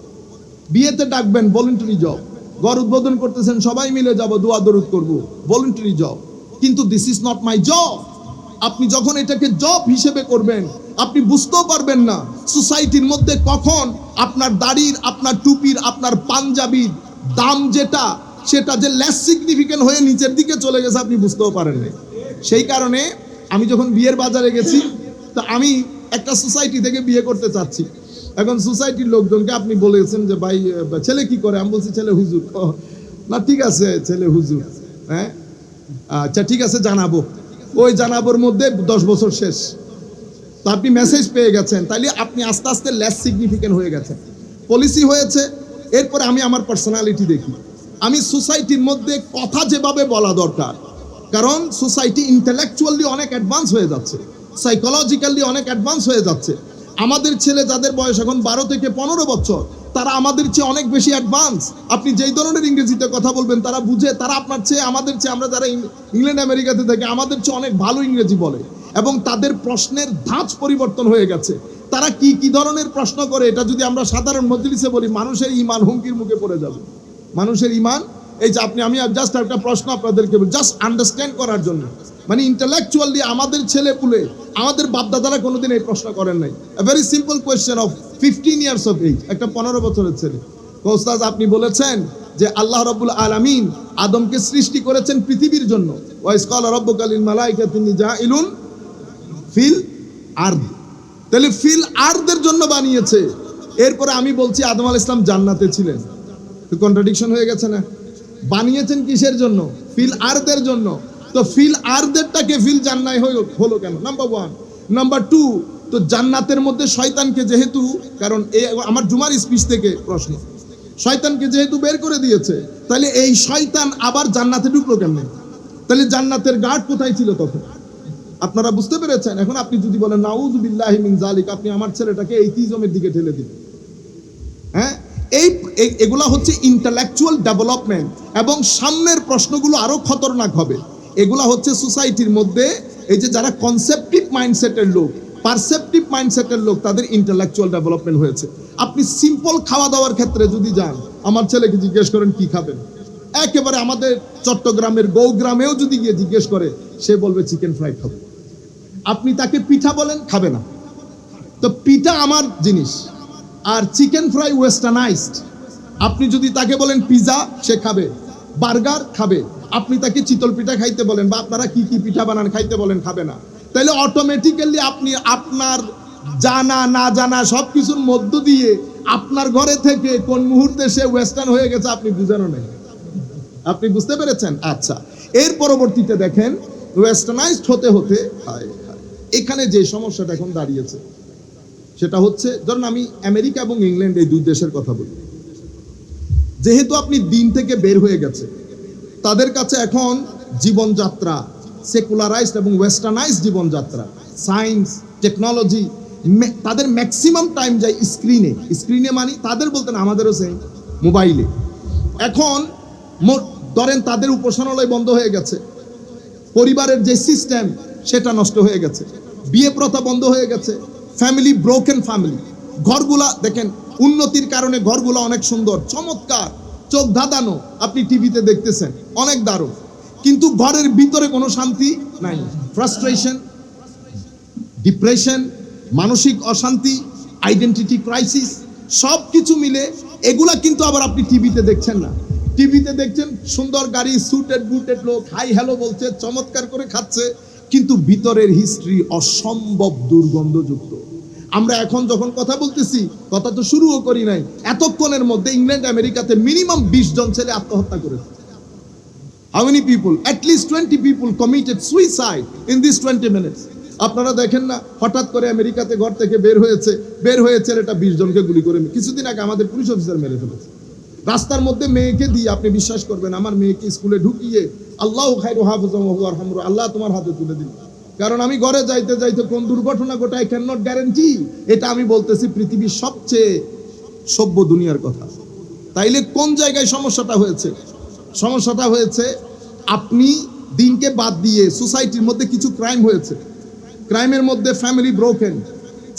বিয়েতে ডাকবেন, ভলেন্টারি জব। ঘর উদ্বোধন করতেছেন, সবাই মিলে যাবো, দোয়া দরুদ করবো, ভলেন্টারি জব। কিন্তু this is not my job. আপনি যখন এটাকে জব হিসেবে করবেন, আপনি বুঝতেও পারবেন না সোসাইটির মধ্যে কখন আপনার দাড়ির, আপনার টুপির, আপনার পাঞ্জাবির দাম যেটা, সেটা যে লেস সিগনিফিকেন্ট হয়ে নিচের দিকে চলে গেছে, আপনি বুঝতেও পারেন না। সেই কারণে আমি যখন বিয়ের বাজারে গেছি, তো আমি একটা সোসাইটি থেকে বিয়ে করতে চাচ্ছি। এখন সোসাইটির লোকজনকে আপনি বলেছেন যে ভাই ছেলে কি করে, আমি বলছি ছেলে হুজুর। না ঠিক আছে, ছেলে হুজুর, হ্যাঁ আচ্ছা ঠিক আছে, জানাবো। ওই জানাবোর মধ্যে 10 বছর শেষ। তো আপনি মেসেজ পেয়ে গেছেন, তাইলে আপনি আস্তে আস্তে লেস সিগনিফিকেন্ট হয়ে গেছেন। পলিসি হয়েছে। এরপরে আমি আমার পার্সোনালিটি দেখি, আমি সোসাইটির মধ্যে কথা যেভাবে বলা দরকার, কারণ সোসাইটি ইন্টেলেকচুয়ালি অনেক অ্যাডভান্স হয়ে যাচ্ছে, সাইকোলজিক্যালি অনেক অ্যাডভান্স হয়ে যাচ্ছে। আমাদের ছেলে যাদের বয়স এখন 12 থেকে 15 বছর, তারা আমাদের চেয়ে অনেক বেশি অ্যাডভান্স। আপনি যেই ধরনের ইংরেজিতে কথা বলবেন তারা বুঝে, তারা আপনার চেয়ে, আমাদের চেয়ে, আমরা যারা ইংল্যান্ড আমেরিকাতে থাকি, আমাদের চেয়ে অনেক ভালো ইংরেজি বলে, এবং তাদের প্রশ্নের ধাঁচ পরিবর্তন হয়ে গেছে। তারা কি কি ধরনের প্রশ্ন করে, এটা যদি আমরা সাধারণ মজলিসে বলি, মানুষের ইমান হুমকির মুখে পড়ে যাবে। মানুষের ইমান, এই যে আমি জাস্ট একটা প্রশ্ন আপনাদেরকে বলি, জাস্ট আন্ডারস্ট্যান্ড করার জন্য, মানে ইন্টেলেকচুয়ালি আমাদের ছেলে পুলে, আমাদের বাপদাদারা কোনোদিন এই প্রশ্ন করেন নাই। A very simple question of 15 years of age, একটা 15 বছরের ছেলে। ওস্তাদ আপনি বলেছেন যে আল্লাহ রাব্বুল আলামিন আদমকে সৃষ্টি করেছেন পৃথিবীর জন্য, ওয়াইস ক্বালা রাব্বুকা লিল মালাইকাতি ইন্নী জাইলুন ফিল আরদ, তাহলে ফিল আরদের জন্য বানিয়েছে। এরপরে আমি বলছি আদম আলাইহিস সালাম জান্নাতে ছিলেন, তো কন্ট্রাডিকশন হয়ে গেছে না? বানিয়েছেন কিসের জন্য? ফিল আরদের জন্য। তো ফিল আরদেরটাকে ফিল জান্নায় হলো কেন? নাম্বার 1। নাম্বার 2, তো জান্নাতের মধ্যে শয়তানকে যেহেতু, কারণ আমার জুমার স্পিচ থেকে প্রশ্ন, শয়তানকে যেহেতু বের করে দিয়েছে, তাহলে এই শয়তান আবার জান্নাতে ঢুকলো কেন? তাহলে জান্নাতের গার্ড কোথায় ছিল তখন? আপনারা বুঝতে পেরেছেন? এখন আপনি যদি বলেন নাউযু বিল্লাহি মিন যালিক, আপনি আমার ছেলেটাকে এইথিজমের দিকে ঠেলে দিন। হ্যাঁ, এগুলা হচ্ছে ইন্টালেকচুয়াল ডেভেলপমেন্ট, এবং সামনের প্রশ্নগুলো আরো খতরনাক হবে। এগুলা হচ্ছে সোসাইটির মধ্যে এই যে যারা কনসেপটিভ মাইন্ডসেটের লোক, পারসেপটিভ মাইন্ডসেটের লোক, তাদের ইন্টালেকচুয়াল ডেভেলপমেন্ট হয়েছে। আপনি সিম্পল খাওয়া দাওয়ার ক্ষেত্রে যদি যান, আমার ছেলেকে জিজ্ঞেস করেন কি খাবেন, একেবারে আমাদের চট্টগ্রামের গৌগ্রামেও যদি গিয়ে জিজ্ঞেস করে, সে বলবে চিকেন ফ্রাই খাবে। আপনি তাকে পিঠা বলেন, খাবে না। তো পিঠা আমার জিনিস, আর চিকেন ফ্রাই ওয়েস্টার্নাইজড। আপনি যদি তাকে বলেন পিজা, সে খাবে, বার্গার খাবে। আপনি তাকে চিতল পিঠা খাইতে বলেন, বা আপনারা কি কি পিঠা বানান খাইতে বলেন, খাবে না। তাহলে অটোমেটিক্যালি আপনি আপনার জানা না জানা সবকিছুর মধ্য দিয়ে আপনার ঘরে থেকে কোন মুহূর্তে সে ওয়েস্টার্ন হয়ে গেছে আপনি বুঝানো নেই। আপনি বুঝতে পেরেছেন? আচ্ছা, এর পরবর্তীতে দেখেন ওয়েস্টার্নাইজড হতে হতে এখানে যে সমস্যাটা এখন দাঁড়িয়েছে সেটা হচ্ছে, ধরুন আমি আমেরিকা এবং ইংল্যান্ড এই দুই দেশের কথা বলি। যেহেতু আপনি দিন থেকে বের হয়ে গেছে, তাদের কাছে এখন জীবনযাত্রা সেকুলারাইজড এবং ওয়েস্টার্নাইজড জীবনযাত্রা, সায়েন্স টেকনোলজি, তাদের ম্যাক্সিমাম টাইম যায় স্ক্রিনে মানে তাদের বলতে না, আমাদেরও সেই মোবাইলে। এখন ধরেন তাদের উপাসনালয় বন্ধ হয়ে গেছে, পরিবারের যে সিস্টেম সেটা নষ্ট হয়ে গেছে, বিয়ে প্রথা বন্ধ হয়ে গেছে, ফ্যামিলি ব্রোকেন ফ্যামিলি। ঘরগুলা দেখেন, উন্নতির কারণে ঘরগুলা অনেক সুন্দর চমৎকার, চোখ ধাঁধানো, আপনি টিভিতে দেখতেছেন, অনেক দারুণ, কিন্তু ঘরের ভিতরে কোনো শান্তি নাই। ফ্রাস্ট্রেশন, ডিপ্রেশন, মানসিক অশান্তি, আইডেন্টিটি ক্রাইসিস, সব কিছু মিলে এগুলা কিন্তু আবার আপনি টিভিতে দেখছেন না। টিভিতে দেখছেন সুন্দর গাড়ি, সুটেড বুটেড লোক, হাই হ্যালো বলছে, চমৎকার করে খাচ্ছে, কিন্তু ভিতরের হিস্ট্রি অসম্ভব দুর্গন্ধযুক্ত। আমরা এখন যখন কথা বলতেছি, কথা তো শুরুও করি নাই, এতক্ষণের মধ্যে ইংল্যান্ড আমেরিকাতে মিনিমাম 20 জন ছেলে আত্মহত্যা করেছে। How many people? At least 20 people committed suicide in these 20 minutes. আপনারা দেখেন না, হঠাৎ করে আমেরিকাতে ঘর থেকে বের হয়ে ছেলেটা 20 জনকে গুলি করে, কিছুদিন আগে আমাদের পুলিশ অফিসার মেরে ফেলেছে। রাস্তার মধ্যে মেয়েকে দিয়ে, আপনি বিশ্বাস করবেন, আমার মেয়েকে স্কুলে ঢুকিয়ে আল্লাহু খায়রু হাফিজাহু ওয়া আরহামহু, আল্লাহ তোমার হাতে তুলে দিন। কারণ আমি ঘরে যাইতে যাইতে কোন দুর্ঘটনা ঘটে আই ক্যান নট গ্যারান্টি। এটা আমি বলতেছি পৃথিবীর সবচেয়ে সভ্য দুনিয়ার কথা। তাইলে কোন জায়গায় সমস্যাটা হয়েছে? সমস্যাটা হয়েছে আপনি দিনকে বাদ দিয়ে সোসাইটির মধ্যে কিছু ক্রাইম হয়েছে। ক্রাইমের মধ্যে ফ্যামিলি ব্রোকেন,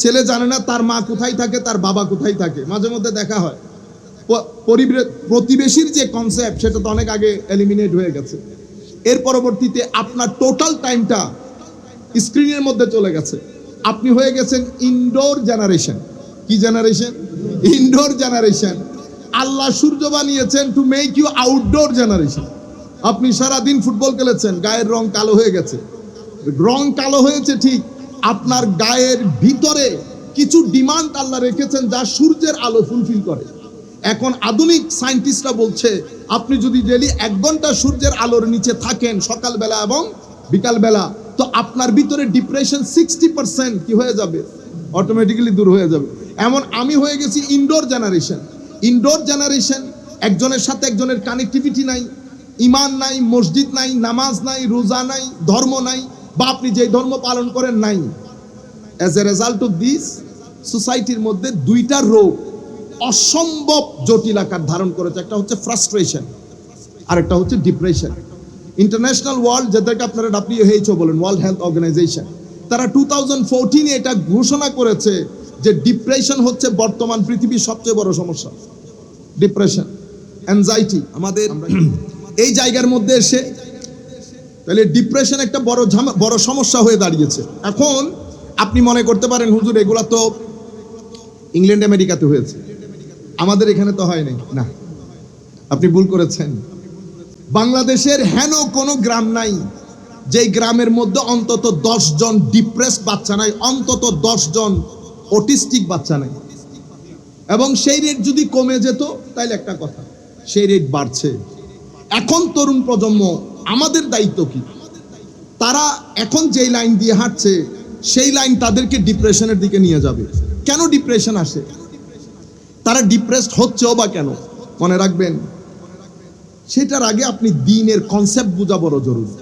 ছেলে জানে না তার মা কোথায় থাকে, তার বাবা কোথায় থাকে। মাঝে মধ্যে দেখা হয় প্রতিবেশীর যে কনসেপ্ট সেটা তো অনেক আগে এলিমিনেট হয়ে গেছে। এর পরবর্তীতে আপনার টোটাল টাইমটা স্ক্রিনের মধ্যে চলে গেছে। আপনি হয়ে গেছেন ইনডোর জেনারেশন। কি জেনারেশন? Indoor generation. আল্লাহ সূর্য বানিয়েছেন to make you outdoor generation. আপনি সারাদিন ফুটবল খেলেছেন, গায়ের রং কালো হয়ে গেছে। রং কালো হয়েছে ঠিক, আপনার গায়ের ভিতরে কিছু ডিমান্ড আল্লাহ রেখেছেন যা সূর্যের আলো ফুলফিল করে। এখন আধুনিক সায়েন্টিস্টরা বলছে, আপনি যদি ডেলি 1 ঘন্টা সূর্যের আলোর নিচে থাকেন সকালবেলা এবং বিকালবেলা, তো আপনার ভিতরে ডিপ্রেশন 60% কি হয়ে যাবে, অটোমেটিক্যালি দূর হয়ে যাবে। এমন আমি হয়ে গেছি ইনডোর জেনারেশন। ইনডোর জেনারেশন, একজনের সাথে একজনের কানেক্টিভিটি নাই, ইমান নাই, মসজিদ নাই, নামাজ নাই, রোজা নাই, ধর্ম নাই, বা আপনি যে ধর্ম পালন করেন নাই। As a result of this, সোসাইটির মধ্যে 2টা রোগ অসম্ভব জটিল আকার ধারণ করেছে। একটা হচ্ছে ফ্রাস্ট্রেশন, আর একটা হচ্ছে ডিপ্রেশন। ইন্টারন্যাশনাল ওয়ার্ল্ড, যাদেরকে আপনারা WHO বলেন, ওয়ার্ল্ড হেলথ অর্গানাইজেশন, তারা 2014 এটা ঘোষণা করেছে যে ডিপ্রেশন হচ্ছে বর্তমান পৃথিবীর সবচেয়ে বড় সমস্যা। ডিপ্রেশন, অ্যাংজাইটি আমাদের এই জায়গার মধ্যে এসে, তাহলে ডিপ্রেশন একটা বড় সমস্যা হয়ে দাঁড়িয়েছে। এখন আপনি মনে করতে পারেন, হুজুর এগুলা তো ইংল্যান্ড আমেরিকাতে হয়েছে, আমাদের এখানে তো হয় নাই। না, আপনি ভুল করেছেন। বাংলাদেশের হেন কোনো গ্রাম নাই যেই গ্রামের মধ্যে অন্তত 10 জন ডিপ্রেসড বাচ্চা নাই, অন্তত 10 জন অটিস্টিক বাচ্চা নাই। এবং সেই রেট যদি কমে যেত তাইলে একটা কথা, সেই রেট বাড়ছে। এখন তরুণ প্রজন্ম, আমাদের দায়িত্ব কি? তারা এখন যেই লাইন দিয়ে হাঁটছে সেই লাইন তাদেরকে ডিপ্রেশনের দিকে নিয়ে যাবে। কেন ডিপ্রেশন আসে, তারা ডিপ্রেসড হচ্ছেও বা কেন, মনে রাখবেন সেটার আগে আপনি দ্বীনের কনসেপ্ট বোঝা বড় জরুরি।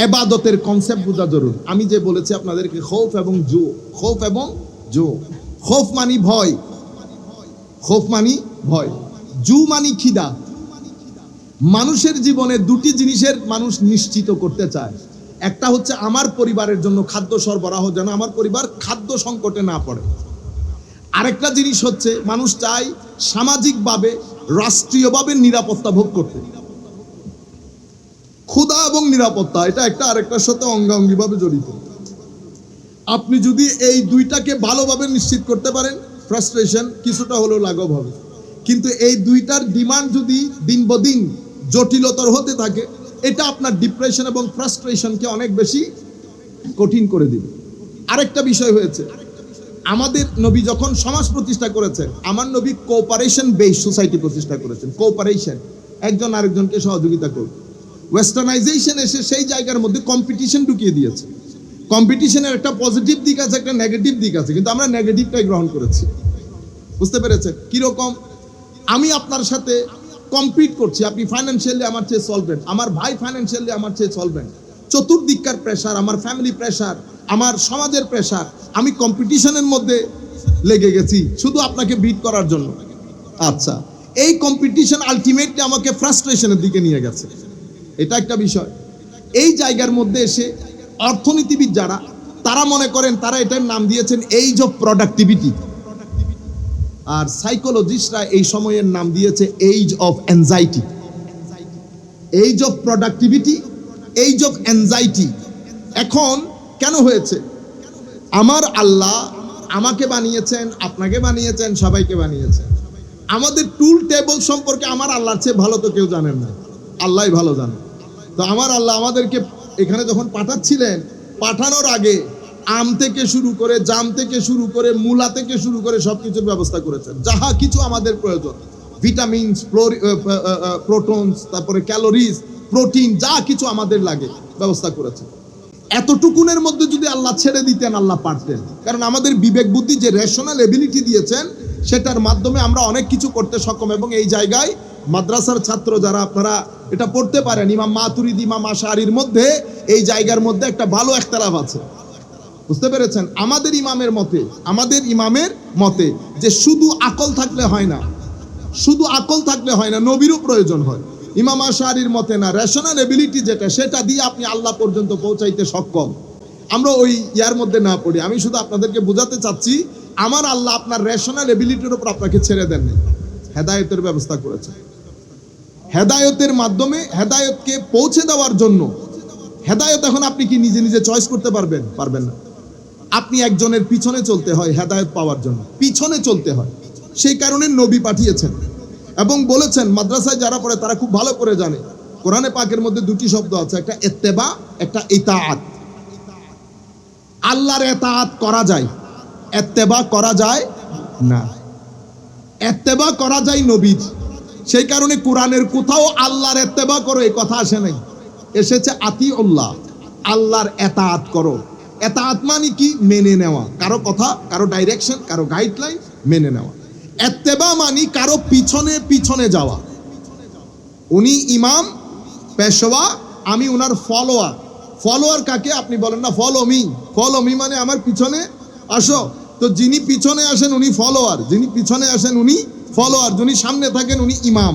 ইবাদতের কনসেপ্ট বোঝা জরুরি। আমি যে বলেছি আপনাদেরকে খৌফ এবং জো, খৌফ এবং জো। খৌফ মানি ভয়, খৌফ মানি ভয়, জু মানি খিদা। মানুষের জীবনে দুটি জিনিসের মানুষ নিশ্চিত করতে চায়। একটা হচ্ছে আমার পরিবারের জন্য খাদ্য সরবরাহ, যেন আমার পরিবার খাদ্য সংকটে না পড়ে। আরেকটা জিনিস হচ্ছে মানুষ চায় সামাজিকভাবে, রাষ্ট্রীয়ভাবে নিরাপত্তা ভোগ করতে। ক্ষুধা এবং নিরাপত্তা এটা একটা আরেকটার সাথে অঙ্গাঙ্গিভাবে জড়িত। আপনি যদি এই দুইটাকে ভালোভাবে নিশ্চিত করতে পারেন, ফ্রাস্ট্রেশন কিছুটা হলেও লাঘব হবে। কিন্তু এই দুইটার ডিমান্ড যদি দিন বদিন জটিলতর হতে থাকে, এটা আপনার ডিপ্রেশন এবং ফ্রাস্ট্রেশনকে অনেক বেশি কঠিন করে দিবে। আরেকটা বিষয় হয়েছে, আমাদের নবী যখন সমাজ প্রতিষ্ঠা করেছেন, আমার নবী কোঅপারেশন বেস সোসাইটি প্রতিষ্ঠা করেছেন। কোঅপারেশন, একজন আরেকজনকে সহযোগিতা করবে। ওয়েস্টার্নাইজেশন এসে সেই জায়গার মধ্যে কম্পিটিশন ঢুকিয়ে দিয়েছে। কম্পিটিশনের একটা পজিটিভ দিক আছে, একটা নেগেটিভ দিক আছে, কিন্তু আমরা নেগেটিভটাই গ্রহণ করেছি। বুঝতে পেরেছেন কিরকম? আমি আপনার সাথে কম্পিট করছি, আপনি ফাইন্যান্সিয়ালি আমার চেয়ে সলভেন্ট, আমার ভাই ফাইন্যান্সিয়ালি আমার চেয়ে সলভেন্ট, চতুর্দিককার প্রেশার, আমার ফ্যামিলি প্রেশার, আমার সমাজের প্রেশার, আমি কম্পিটিশনের মধ্যে লেগে গেছি শুধু আপনাকে বিট করার জন্য। আচ্ছা, এই কম্পিটিশন আলটিমেটলি আমাকে ফ্রাস্ট্রেশনের দিকে নিয়ে গেছে, এটা একটা বিষয়। এই জায়গার মধ্যে এসে অর্থনীতিবিদ যারা, তারা মনে করেন, তারা এটার নাম দিয়েছেন এইজ অফ প্রোডাক্টিভিটি, আর সাইকোলজিস্টরা এই সময়ের নাম দিয়েছে age of anxiety. Age of productivity, age of anxiety. এখন কেন হয়েছে? আমার আল্লাহ আমাকে বানিয়েছেন, আপনাকে বানিয়েছেন, সবাইকে বানিয়েছেন। আমাদের টুল টেবল সম্পর্কে আমার আল্লাহর চেয়ে ভালো তো কেউ জানেন না, আল্লাহই ভালো জানে। তো আমার আল্লাহ আমাদেরকে এখানে যখন পাঠাচ্ছিলেন, পাঠানোর আগে আম থেকে শুরু করে, জাম থেকে শুরু করে, মূলা থেকে শুরু করে সবকিছুর ব্যবস্থা করেছেন। যাহা কিছু আমাদের প্রয়োজন, ভিটামিনস, প্রোটনস, তারপরে ক্যালোরিজ, প্রোটিন, যা কিছু আমাদের লাগে ব্যবস্থা করেছেন। এতটুকুনের মধ্যে যদি আল্লাহ ছেড়ে দিতেন, আল্লাহ পারতেন। কারণ আমাদের বিবেক বুদ্ধি যে রেশনাল এবিলিটি দিয়েছেন, সেটার মাধ্যমে আমরা অনেক কিছু করতে সক্ষম। এবং এই জায়গায় মাদ্রাসার ছাত্র যারা, আপনারা এটা পড়তে পারেন, ইমাম মাতুরিদি, ইমাম আশআরির মধ্যে এই জায়গার মধ্যে একটা ভালো ইখতিলাফ আছে। বুঝতে পেরেছেন? আমাদের ইমামের মতে যে শুধু আকল থাকলে হয় না, শুধু আকল থাকলে হয় না, নবীরও প্রয়োজন হয়। ইমাম আশআরির মতে না, রেশনাল এবিলিটি যেটা, সেটা দিয়ে আপনি আল্লাহ পর্যন্ত পৌঁছাইতে সক্ষম। আমরা ওই ইয়ার মধ্যে না পড়ি। আমি শুধু আপনাদেরকে বোঝাতে চাচ্ছি, আমার আল্লাহ আপনার রেশনাল এবিলিটির উপর আপনাকে ছেড়ে দেননি, হেদায়েতের ব্যবস্থা করেছে। হেদায়েতের মাধ্যমে হেদায়েতকে পৌঁছে দেওয়ার জন্য, হেদায়েত এখন আপনি কি নিজে নিজে চয়েস করতে পারবেন? পারবেন না। আপনি একজনের পিছনে চলতে হয় হেদায়েত পাওয়ার জন্য, পিছনে চলতে হয়। সেই কারণে নবী পাঠিয়েছেন এবং বলেছেন, মাদ্রাসায় যারা পড়ে তারা খুব ভালো করে জানে, কোরআনে পাকের মধ্যে দুটি শব্দ আছে, একটা ইত্তেবা, একটা ইতাআত। আল্লাহর ইতাআত করা যায়, ইত্তেবা করা যায় না। ইত্তেবা করা যায় নবীর। সেই কারণে কোরআনের কোথাও আল্লাহর ইত্তেবা করো এই কথা আসে নাই, এসেছে আতিউল্লাহ, আল্লাহর ইতাআত করো। ইতাআত মানে কি? মেনে নেওয়া, কারো কথা, কারো ডাইরেকশন, কারো গাইডলাইন মেনে নেওয়া। ইত্তেবা মানে কারো পিছনে পিছনে যাওয়া। উনি ইমাম, পেশওয়া, আমি উনার ফলোয়ার। ফলোয়ার কাকে? আপনি বলেন না ফলো মি, ফলো মি মানে আমার পিছনে আসো। তো যিনি পিছনে আসেন উনি ফলোয়ার, যিনি পিছনে আসেন উনি ফলোয়ার, যিনি সামনে থাকেন উনি ইমাম।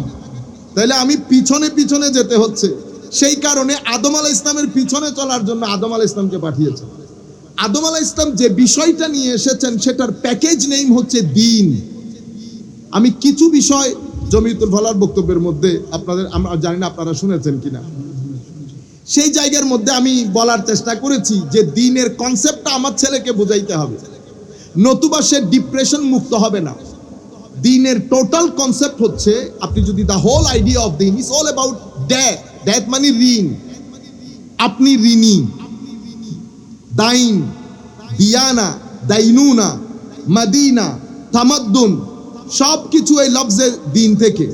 তাহলে আমি পিছনে পিছনে যেতে হচ্ছে। সেই কারণে আদম আলাইহিস ইসলামের পিছনে চলার জন্য আদম আলাইহিস ইসলামকে পাঠিয়েছেন। আদম আলাইহিস ইসলাম যে বিষয়টা নিয়ে এসেছেন, সেটার প্যাকেজ নেম হচ্ছে দ্বীন। আমি কিছু বিষয় জমিয়তুল ফালাহর বক্তব্যের মধ্যে আপনাদের, আমরা জানি না আপনারা শুনেছেন কিনা, সেই জায়গার মধ্যে আমি বলার চেষ্টা করেছি যে দ্বীনের কনসেপ্টটা আমার ছেলেকে বোঝাইতে হবে, নতুবা সে ডিপ্রেশন মুক্ত হবে না। দ্বীনের টোটাল কনসেপ্ট হচ্ছে, আপনি যদি the whole idea of Din is all about death. Death মানে ঋণ। আপনি ঋণী। দাইন, দিয়ানা, দাইনুনা, মাদিনা, তামাদ্দুন, সব কিছু এই লফজে দ্বীন থেকে।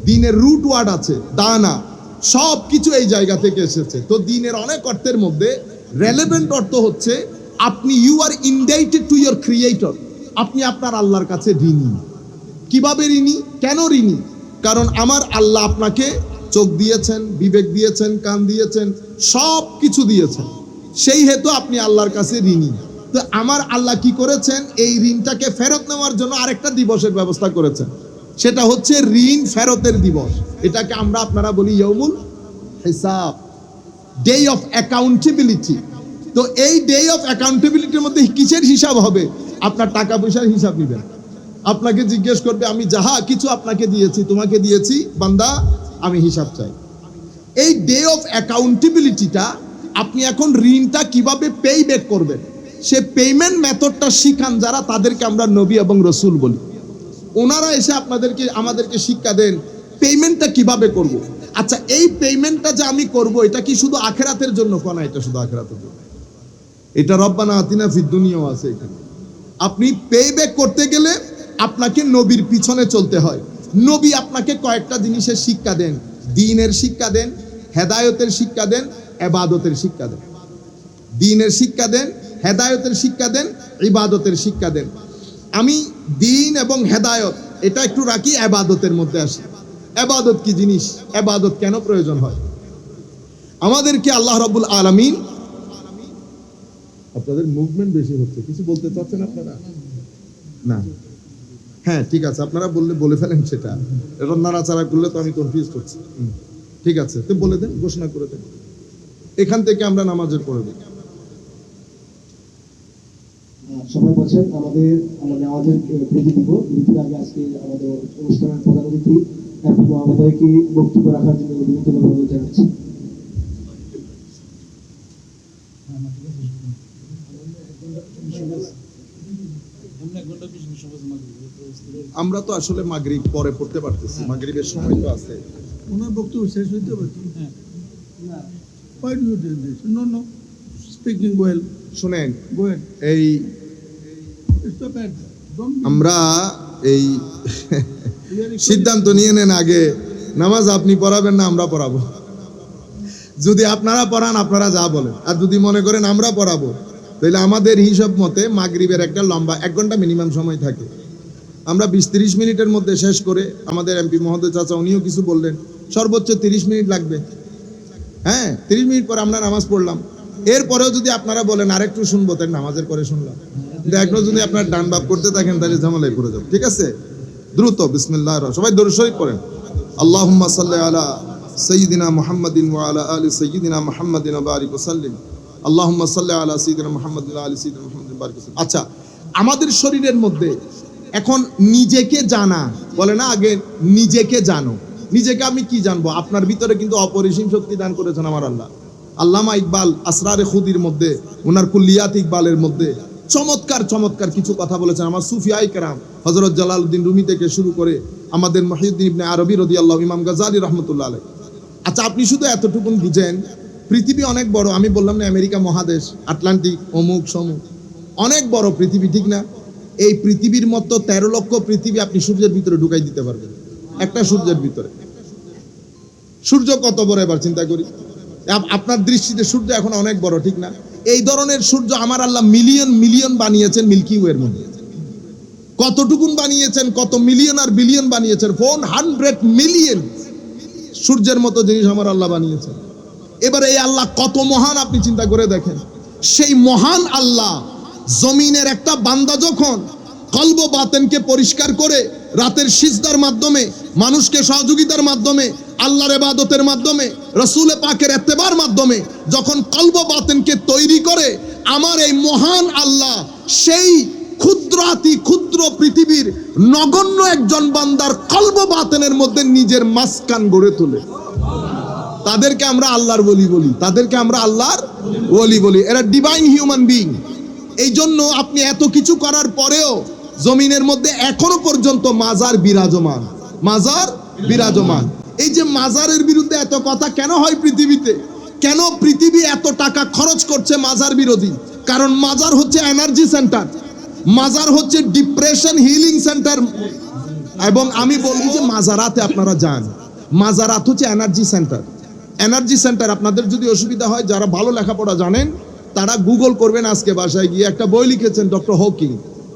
দ্বীনের রুট ওয়ার্ড আছে দানা, সব কিছু এই জায়গা থেকে এসেছে। তো দ্বীনের অনেক অর্থের মধ্যে রেলেভেন্ট অর্থ হচ্ছে আপনি you are indebted to your creator. আপনি আপনার আল্লাহর কাছে ঋণী। কিভাবে ঋণী? কেন ঋণী? কারণ আমার আল্লাহ আপনাকে চোখ দিয়েছেন, বিবেক দিয়েছেন, কান দিয়েছেন, সব কিছু দিয়েছেন, সেই হেতু আপনি আল্লাহর কাছে ঋণী। তো আমার আল্লাহ কি করেছেন, এই ঋণটাকে ফেরত নেওয়ার জন্য আরেকটা দিবসের ব্যবস্থা করেছেন, সেটা হচ্ছে ঋণ ফেরতের দিবস। এটাকে আমরা আপনারা বলি ইয়াউমুল হিসাব, ডে অফ অ্যাকাউন্টেবিলিটি। তো এই ডে অফ অ্যাকাউন্টেবিলিটির মধ্যে কিসের হিসাব হবে? আপনার টাকা পয়সার হিসাব নেবেন। আপনাকে জিজ্ঞেস করবে, আমি যাহা কিছু আপনাকে দিয়েছি, তোমাকে দিয়েছি বান্দা, আমি হিসাব চাই। এই ডে অফ অ্যাকাউন্টেবিলিটিটা আপনি এখন ঋণটা কিভাবে পে ব্যাক করবেন, সে পেমেন্ট মেথডটা শিখান যারা, তাদেরকে আমরা নবী এবং রসুল বলি। ওনারা এসে আমাদেরকে শিক্ষা দেন পেমেন্টটা কিভাবে করব। আচ্ছা, এই পেমেন্টটা যে আমি করব, এটা কি শুধু আখিরাতের জন্য? না, এটা শুধু আখিরাতের জন্য। এটা রব্বানা আতিনা ফিদ দুনিয়াও আছে এখানে। আপনি পে ব্যাক করতে গেলে আপনাকে নবীর পিছনে চলতে হয়। নবী আপনাকে কয়েকটা জিনিসের শিক্ষা দেন, দ্বীনের শিক্ষা দেন, হেদায়েতের শিক্ষা দেন, ইবাদতের শিক্ষা দেন। দ্বীনের শিক্ষা দেন, হেদায়েতের শিক্ষা দেন, ইবাদতের শিক্ষা দেন। আমি দ্বীন এবং হেদায়েত এটা একটু রাখি, ইবাদতের মধ্যে আসি। ইবাদত কি জিনিস? ইবাদত কেন প্রয়োজন হয়? আমাদেরকে আল্লাহ রাব্বুল আলামিন, আপনাদের মুভমেন্ট বেশি হচ্ছে, কিছু বলতে চাচ্ছেন আপনারা? না, হ্যাঁ ঠিক আছে, আপনারা বলে ফেলেন, সেটা এটা নাড়াচাড়া করলে তো আমি কনফিউজ করছি। ঠিক আছে, তো বলে দেন, ঘোষণা করে দেন, এখান থেকে আমরা নামাজের পড়ে দিই। সবাই বলছেন আমাদের নামাজের বিরতি দিব। বিরতির আগে আজকে আমাদের অনুষ্ঠানের প্রধান অতিথি মহোদয়কে বক্তব্য রাখার জন্য বিনীতভাবে অনুরোধ জানাচ্ছি। আমরা তো আসলে মাগরিব পরে পড়তে পারতেছি, মাগরিবের সময় তো আছে। ওনার বক্তব্য শেষ হইতে পারত। Why do you do this? No, speaking well. শুনেন, Go ahead. এই It's so bad. Don't be আমরা এই really সিদ্ধান্ত নিয়ে নেন আগে, নামাজ আপনি পড়াবেন না আমরা পড়াবো। যদি আপনারা পড়ান, আপনারা যা বলেন, আর যদি মনে করেন আমরা পড়াবো, তাহলে আমাদের হিসাব মতে মাগরিবের একটা লম্বা 1 ঘন্টা মিনিমাম সময় থাকে। আমরা 20-30 মিনিটের মধ্যে শেষ করে, আমাদের এমপি মহোদয় চাচা উনিও কিছু বললেন, সর্বোচ্চ 30 মিনিট লাগবে। হ্যাঁ, 30 মিনিট পর আমরা নামাজ পড়লাম। এরপরেও যদি আপনারা বলেন আরেকটু শুনবো, তাই নামাজের পরে শুনলাম। দেখলো যদি আপনার ডান বাপ করতে থাকেন, তাহলে ঝামেলায় পড়ে যাবে। ঠিক আছে, দ্রুত বিসমিল্লাহ, সবাই দরুদ শরীফ পড়েন। আল্লাহুম্মা সাল্লি আলা সাইয়্যিদিনা মুহাম্মাদিন ওয়া আলা আলি সাইয়্যিদিনা মুহাম্মাদিন ওয়া বারিক ওয়া সাল্লিম। আল্লাহুম্মা সাল্লি আলা সাইয়্যিদিনা মুহাম্মাদিন ওয়া আলি সাইয়্যিদিনা মুহাম্মাদিন বারিক ওয়া সাল্লিম। আচ্ছা, আমাদের শরীরের মধ্যে এখন নিজেকে জানা বলে না, আগে নিজেকে জানো। নিজেকে আমি কি জানবো? আপনার ভিতরে কিন্তু অপরিসীম শক্তি দান করেছেন আমার আল্লাহ। আল্লামা ইকবাল আসরারে খুদির মধ্যে, ওনার কুল্লিয়াত ইকবালের মধ্যে চমৎকার চমৎকার কিছু কথা বলেছেন। আমার সুফিয়ায়ে কেরাম হযরত জালালউদ্দিন রুমি থেকে শুরু করে আমাদের মুহিউদ্দিন ইবনে আরবি রাদিয়াল্লাহু, ইমাম গাজ্জালী রাহমাতুল্লাহ আলাইহি। আচ্ছা, আপনি শুধু এতটুকুন বুঝেন, পৃথিবী অনেক বড়। আমি বললাম না আমেরিকা মহাদেশ, আটলান্টিক, অমুক সমুক, অনেক বড় পৃথিবী, ঠিক না? এই পৃথিবীর মতো 13 লক্ষ পৃথিবী আপনি সূর্যের ভিতরে ঢুকাই দিতে পারবেন, একটা সূর্যের ভিতরে। সূর্য কত বড় এবার চিন্তা করি। আপনার দৃষ্টিতে সূর্য এখন অনেক বড়, ঠিক না? এই ধরনের সূর্য আমার আল্লাহ মিলিয়ন মিলিয়ন বানিয়েছেন মিল্কি ওয়ের মধ্যে। কতটুকুন বানিয়েছেন? কত মিলিয়ন আর বিলিয়ন বানিয়েছেন, 400 মিলিয়ন সূর্যের মতো জিনিস আমার আল্লাহ বানিয়েছেন। এবার এই আল্লাহ কত মহান আপনি চিন্তা করে দেখেন। সেই মহান আল্লাহ জমিনের একটা বান্দা যখন কলব বাতেনকে পরিষ্কার করে রাতের সিজদার মাধ্যমে, মানুষকে সহযোগিতার মাধ্যমে, আল্লাহর ইবাদতের মাধ্যমে, রাসূল পাকের ইত্তেবার মাধ্যমে যখন কলব বাতেনকে তৈরি করে, আমার এই মহান আল্লাহ সেই ক্ষুদ্রাতি ক্ষুদ্র পৃথিবীর নগণ্য একজন বান্দার কলব বাতেনের মধ্যে নিজের মাসকান গড়ে তোলে। তাদেরকে আমরা আল্লাহর ওলি বলি, তাদেরকে আমরা আল্লাহর ওলি বলি। এরা ডিভাইন হিউম্যান বিং। এই জন্য আপনি এত কিছু করার পরেও জমিনের মধ্যে এখনো পর্যন্ত মাজার বিরাজমান, মাজার বিরাজমান। এই যে মাজারের বিরুদ্ধে এত কথা কেন হয় পৃথিবীতে? কেন পৃথিবী এত টাকা খরচ করছে মাজার বিরোধী? কারণ মাজার হচ্ছে এনার্জি সেন্টার, মাজার হচ্ছে ডিপ্রেশন হিলিং সেন্টার। এবং আমি বলবো যে মাজারাতে আপনারা যান, মাজারাত হচ্ছে এনার্জি সেন্টার। এনার্জি সেন্টার, আপনাদের যদি অসুবিধা হয়, যারা ভালো লেখাপড়া জানেন তারা গুগল করবেন, আজকে বাসায় গিয়ে একটা বই লিখেছেন ডক্টর হকিং।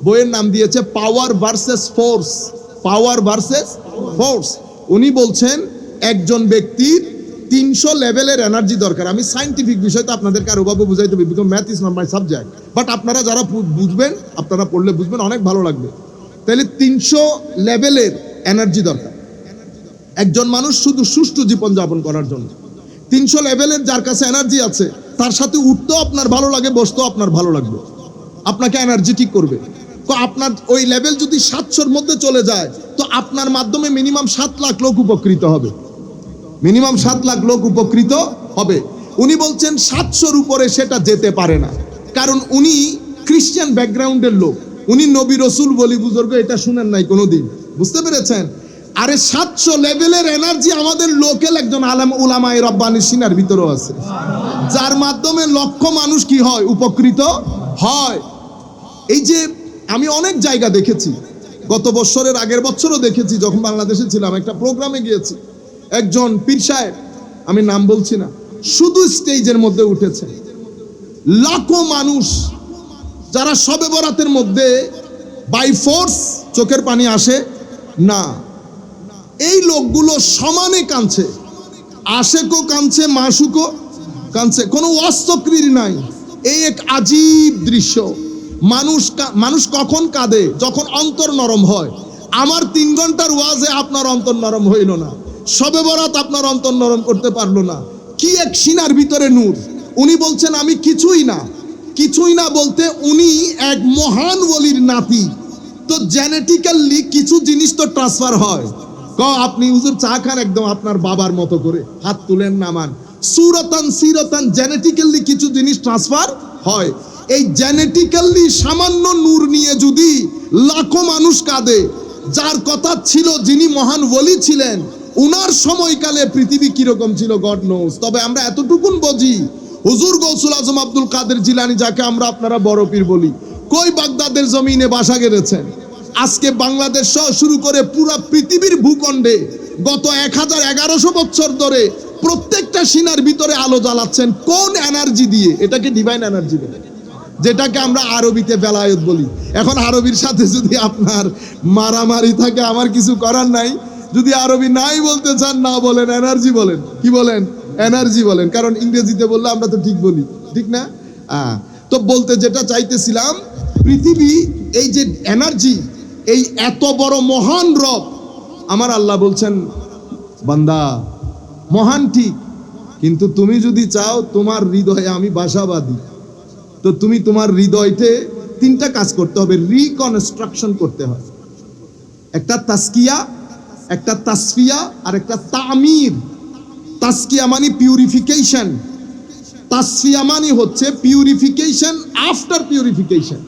বইয়ের নাম দিয়েছে পাওয়ার ভার্সেস ফোর্স, পাওয়ার ভার্সেস ফোর্স। উনি বলছেন একজন ব্যক্তির 300 লেভেলের এনার্জি দরকার। আমি সায়েন্টিফিক বিষয় তো আপনাদেরকে আরো ভাবে বুঝাইতে হবে, because math is not my subject, but আপনারা যারা বুঝবেন, আপনারা পড়লে বুঝবেন, অনেক ভালো লাগবে। তাহলে 300 লেভেলের এনার্জি দরকার একজন মানুষ শুধু সুষ্ঠু জীবনযাপন করার জন্য। 300 লেভেলের যার কাছে এনার্জি আছে, তার সাথে উঠতেও আপনার ভালো লাগে, বসতেও আপনার ভালো লাগবে, আপনাকে এনার্জেটিক করবে। তো আপনার ওই লেভেল যদি 700-র মধ্যে চলে যায়, তো আপনার মাধ্যমে মিনিমাম 7 লাখ লোক উপকৃত হবে, মিনিমাম 7 লাখ লোক উপকৃত হবে। উনি বলছেন 700-র উপরে সেটা যেতে পারে না, কারণ উনি খ্রিস্টান ব্যাকগ্রাউন্ডের লোক, উনি নবী রসুল বলি বুজুর্গ এটা শুনেন নাই কোনোদিন, বুঝতে পেরেছেন? আরে 700 লেভেলের এনার্জি আমাদের লোকাল একজন আলেম উলামায়ে রব্বানি সিনার ভিতরেও আছে, যার মাধ্যমে লক্ষ মানুষ কি হয়, উপকৃত হয়। এই যে আমি অনেক জায়গা দেখেছি, গত বছরের আগের বছরও দেখেছি, যখন বাংলাদেশে ছিলাম একটা প্রোগ্রামে গিয়েছি, একজন পীর সাহেব, আমি নাম বলছি না, শুধু স্টেজের মধ্যে উঠেছে, লাখো মানুষ যারা শবে বরাতের মধ্যে বাই ফোর্স চোখের পানি আসে না, এই লোকগুলো সমানে কাঁদছে, আশেকও কাঁদছে, মাসুকও কাঁদছে, কোনো অস্ত্রক্রির নাই। এই এক আজীব দৃশ্য। মানুষ কখন কাঁদে? যখন অন্তর নরম হয়। আমার 3 ঘন্টার ওয়াজে আপনার অন্তর নরম হইল না, শবে বরাত আপনার অন্তর নরম করতে পারলো না। কি এক সিনার ভিতরে নূর। উনি বলছেন আমি কিছুই না, কিছুই না বলতে উনি এক মহান ওলির নাতি, তো জেনেটিক্যালি কিছু জিনিস তো ট্রান্সফার হয়। আপনি হুজুর চা খান একদম আপনার বাবার মতো করে, হাত তুলেন নামান, সুরতান সিরতান জেনেটিক্যালি কিছু জিনিস ট্রান্সফার হয়। এই জেনেটিক্যালি সামান্য নূর নিয়ে যদি লাখো মানুষ কাঁদে, যার কথা ছিল যিনি মহান ওলি ছিলেন, উনার সময়কালে পৃথিবী কিরকম ছিল গড নোস। তবে আমরা এতটুকুন বুঝি, হুজুর গৌসুল আজম আব্দুল কাদের জিলানী, যাকে আমরা আপনারা বড় পীর বলি, কই বাগদাদের জমিনে বাসা গেড়েছেন। আজকে বাংলাদেশ সহ শুরু করে পুরো পৃথিবীর ভূখণ্ডে গত 1100 বছর ধরে প্রত্যেকটা সিনার ভিতরে আলো জ্বালাচ্ছেন কোন এনার্জি দিয়ে? এটাকে ডিভাইন এনার্জি বলে, যেটাকে আমরা আরবিতে বেলায়েত বলি। এখন আরবির সাথে যদি আপনার মারামারি থাকে, আমার কিছু করার নাই। যদি আরবি নাই বলতে চান, না বলেন, এনার্জি বলেন। কি বলেন? এনার্জি বলেন, কারণ ইংরেজিতে বললে আমরা তো ঠিক বলি, ঠিক না? তো বলতে যেটা চাইতেছিলাম, পৃথিবী এই যে এনার্জি, এই এত বড় মহান রব আমার আল্লাহ বলছেন, বান্দা মহান ঠিক, কিন্তু তুমি যদি চাও তোমার হৃদয়ে আমি বাসাবাদী, তো তুমি তোমার হৃদয়তে 3টা কাজ করতে হবে, রিকনস্ট্রাকশন করতে হয়। একটা তাসকিয়া, একটা তাসফিয়া, আর একটা তামির। তাসকিয়া মানে পিউরিফিকেশন, তাসফিয়া মানে হচ্ছে পিউরিফিকেশন আফটার পিউরিফিকেশন,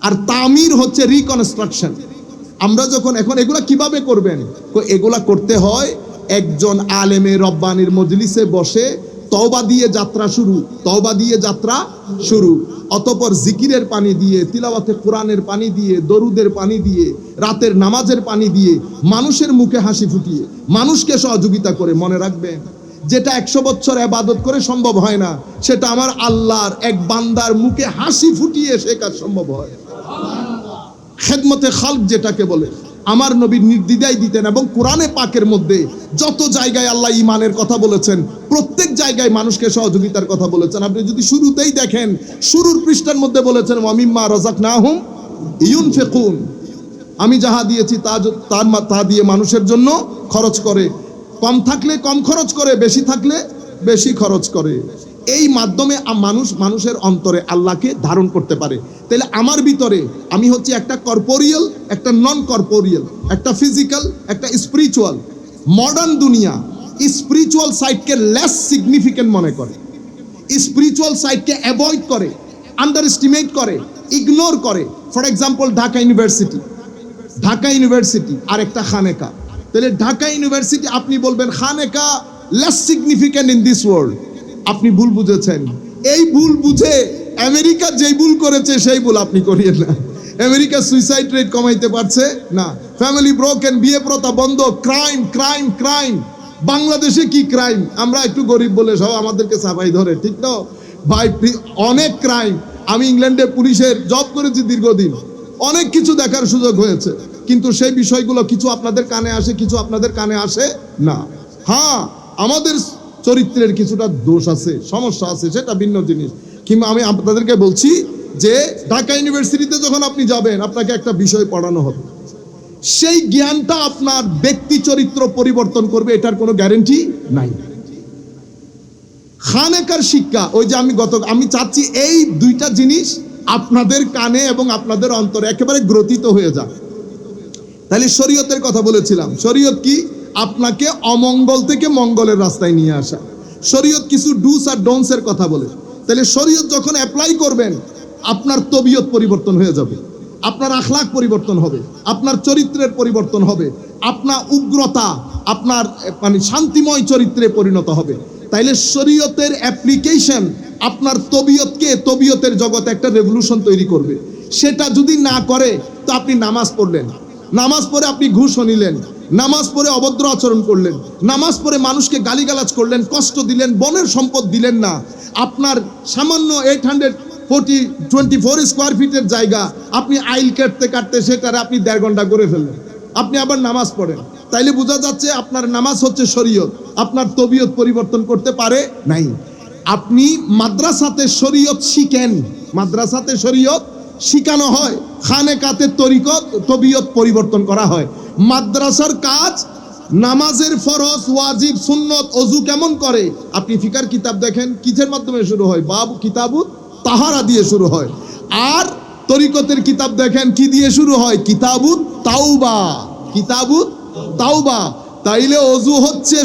আর তামির হচ্ছে রিকনস্ট্রাকশন। আমরা যখন এখন এগুলা কিভাবে করবেন? এগুলা করতে হয় একজন আলেমে রব্বানির মজলিসে বসে তওবা দিয়ে যাত্রা শুরু, তওবা দিয়ে যাত্রা শুরু, অতঃপর জিকিরের পানি দিয়ে, তিলাওয়াতে কোরআনের পানি দিয়ে, দরুদের পানি দিয়ে, রাতের নামাজের পানি দিয়ে, মানুষের মুখে হাসি ফুটিয়ে, মানুষকে সহযোগিতা করে। মনে রাখবেন, যেটা 100 বছর ইবাদত করে সম্ভব হয় না, সেটা আমার আল্লাহর এক বান্দার মুখে হাসি ফুটিয়ে সে কাজ সম্ভব হয়। খেদমতে খালক যেটাকে বলে, আমার নবী নির্দ্বিধায় দিতেন। এবং কোরআনে পাকের মধ্যে যত জায়গায় আল্লাহ ইমানের কথা বলেছেন, প্রত্যেক জায়গায় মানুষকে সহযোগিতার কথা বলেছেন। আপনি যদি শুরুতেই দেখেন, শুরুর পৃষ্ঠার মধ্যে বলেছেন ওয়ামিম্মা রাযাকনাহুম ইউনফিকুন, আমি যাহা দিয়েছি তা দিয়ে মানুষের জন্য খরচ করে। কম থাকলে কম খরচ করে, বেশি থাকলে বেশি খরচ করে। এই মাধ্যমে মানুষের অন্তরে আল্লাহকে ধারণ করতে পারে। তাহলে আমার ভিতরে আমি হচ্ছে একটা কর্পোরিয়াল, একটা নন কর্পোরিয়াল, একটা ফিজিক্যাল, একটা স্পিরিচুয়াল। মডার্ন দুনিয়া স্পিরিচুয়াল সাইডকে লেস সিগনিফিকেন্ট মনে করে, স্পিরিচুয়াল সাইডকে অ্যাভয়েড করে, আন্ডার এস্টিমেট করে, ইগনোর করে। ফর এক্সাম্পল ঢাকা ইউনিভার্সিটি আর একটা খানেকা। তাহলে ঢাকা ইউনিভার্সিটি আপনি বলবেন খানেকা less significant in this world, আপনি ভুল বুঝেছেন। এই ভুল বুঝে আমেরিকা যেই ভুল করেছে সেই ভুল আপনি করিয়েন না। আমেরিকা সুইসাইড রেট কমাইতে পারছে না, ফ্যামিলি ব্রোকেন, বিয়ে প্রথা বন্ধ, ক্রাইম ক্রাইম ক্রাইম। বাংলাদেশে কি ক্রাইম? আমরা একটু গরিব বলে সব আমাদেরকে সাফাই ধরে, ঠিক তো ভাই? অনেক ক্রাইম। আমি ইংল্যান্ডে পুলিশের জব করেছি দীর্ঘদিন, অনেক কিছু দেখার সুযোগ হয়েছে, কিন্তু সেই বিষয়গুলো কিছু আপনাদের কানে আসে, কিছু আপনাদের কানে আসে না। হ্যাঁ, আমাদের চরিত্রের কিছুটা দোষ আছে, সমস্যা আছে, সেটা ভিন্ন জিনিস। কিংবা আমি আপনাদেরকে বলছি যে ঢাকা ইউনিভার্সিটিতে যখন আপনি যাবেন, আপনাকে একটা বিষয় পড়ানো হবে, সেই জ্ঞানটা আপনার ব্যক্তি চরিত্র পরিবর্তন করবে, এটার কোনো গ্যারান্টি নাই। খানেকার শিক্ষা, ওই যে আমি চাচ্ছি এই দুইটা জিনিস আপনাদের কানে এবং আপনাদের অন্তরে একেবারে গ্রথিত হয়ে যাক। তাহলে শরীয়তের কথা বলেছিলাম, শরীয়ত কি? আপনাকে অমঙ্গল থেকে মঙ্গলের রাস্তায় নিয়ে আসা। শরীয়ত কিছু ডুস আর ডোন্টস এর কথা বলে। তাহলে শরীয়ত যখন অ্যাপ্লাই করবেন, আপনার তবিয়ত পরিবর্তন হয়ে যাবে, আপনার আখলাক পরিবর্তন হবে, আপনার চরিত্রের পরিবর্তন হবে, আপনার উগ্রতা আপনার মানে শান্তিময় চরিত্রে পরিণত হবে। তাইলে শরীয়তের অ্যাপ্লিকেশন আপনার তবিয়তের জগতে একটা রেভলিউশন তৈরি করবে। সেটা যদি না করে, তো আপনি নামাজ পড়লেন, নামাজ পড়ে আপনি ঘুষও নিলেন, নামাজ পড়ে অভদ্র আচরণ করলেন, নামাজ পড়ে মানুষকে গালিগালাজ করলেন, কষ্ট দিলেন, বনের সম্পদ দিলেন না, আপনার সামান্য 824 স্কোয়ার ফিটের জায়গা আপনি আইল কাটতে কাটতে সেটারে আপনি 1.5 ঘন্টা করে ফেললেন, আপনি আবার নামাজ পড়েন। তাইলে বোঝা যাচ্ছে আপনার নামাজ হচ্ছে শরীয়ত, আপনার তবিয়ত পরিবর্তন করতে পারে নাই। আপনি মাদ্রাসাতে শরীয়ত শিখেন, মাদ্রাসাতে শরীয়ত শিখানো হয়, খানেকাতে তবিয়ত পরিবর্তন করা হয়। মাদ্রাসার কাজ নামাজের ফরজ, ওয়াজিব, সুন্নত, ওযু কেমন করে, আপনি ফিকার কিতাব দেখেন, কিসের মাধ্যমে শুরু হয়? বাব কিতাবুত তাহারা দিয়ে শুরু হয়। আর তরিকতের কিতাব দেখেন, কি দিয়ে শুরু হয়? কিতাবুত তাওবা, কিতাবুত তাওবা। তাইলে ওযু হচ্ছে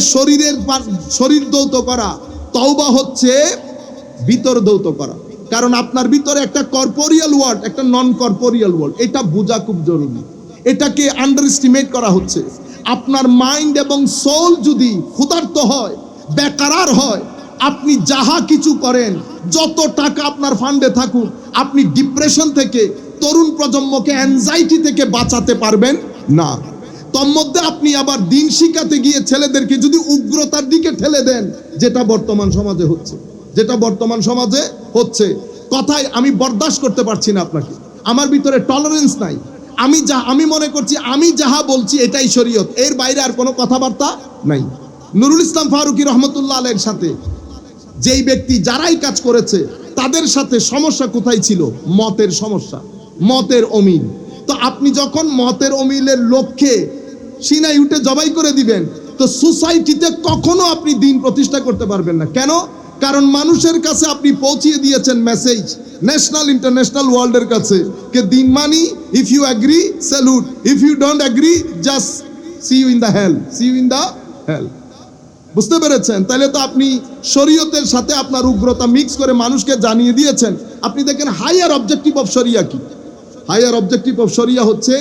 শরীর দৌত করা, তাওবা হচ্ছে ভিতর দৌত করা। কারণ আপনার ভিতরে একটা কর্পোরিয়াল ওয়ার্ল্ড, একটা নন কর্পোরিয়াল ওয়ার্ল্ড, এটা বোঝা খুব জরুরি। এটাকে আন্ডারএস্টিমেট করা হচ্ছে। আপনার মাইন্ড এবং সোল যদি ক্ষুধার্ত হয়, বেকারার হয়, আপনি যাহা কিছু করেন, যত টাকা আপনার ফান্ডে থাকুক, আপনি ডিপ্রেশন থেকে, তরুণ প্রজন্মকে অ্যাংজাইটি থেকে বাঁচাতে পারবেন না। তন্মধ্যে আপনি আবার দিন শিখাতে গিয়ে ছেলেদেরকে যদি উগ্রতার দিকে ঠেলে দেন, যেটা বর্তমান সমাজে হচ্ছে, কথায় আমি বরদাস্ত করতে পারছি না আপনাকে, আমার ভিতরে টলারেন্স নাই। আমি মনে করছি আমি যাহা বলছি এটাই শরীয়ত, এর বাইরে আর কোনো কথাবার্তা নাই। নুরুল ইসলাম ফারুকী রহমতুল্লাহ আলাইহির সাথে যেই ব্যক্তি যারাই কাজ করেছে, তাদের সাথে সমস্যা কোথায় ছিল? মতের সমস্যা, মতের অমিল। তো আপনি যখন মতের অমিলের লক্ষ্যে সিনাই উঠে জবাই করে দিবেন, তো সোসাইটিতে কখনো আপনি দিন প্রতিষ্ঠা করতে পারবেন না। কেন? কারণ মানুষের কাছে আপনি পৌঁছিয়ে দিয়েছেন মেসেজ, ন্যাশনাল ইন্টারন্যাশনাল ওয়ার্ল্ডের কাছে, কে দিন মানি, if you agree salute, if you don't agree just see you in the hell. বুঝতে পেরেছেন? তাহলে তো আপনি শরীয়তের সাথে আপনার উগ্রতা মিক্স করে মানুষকে জানিয়ে দিয়েছেন। আপনি দেখেন হাইয়ার অবজেক্টিভ অফ শরিয়া কি? হাইয়ার অবজেক্টিভ অফ শরিয়া হচ্ছে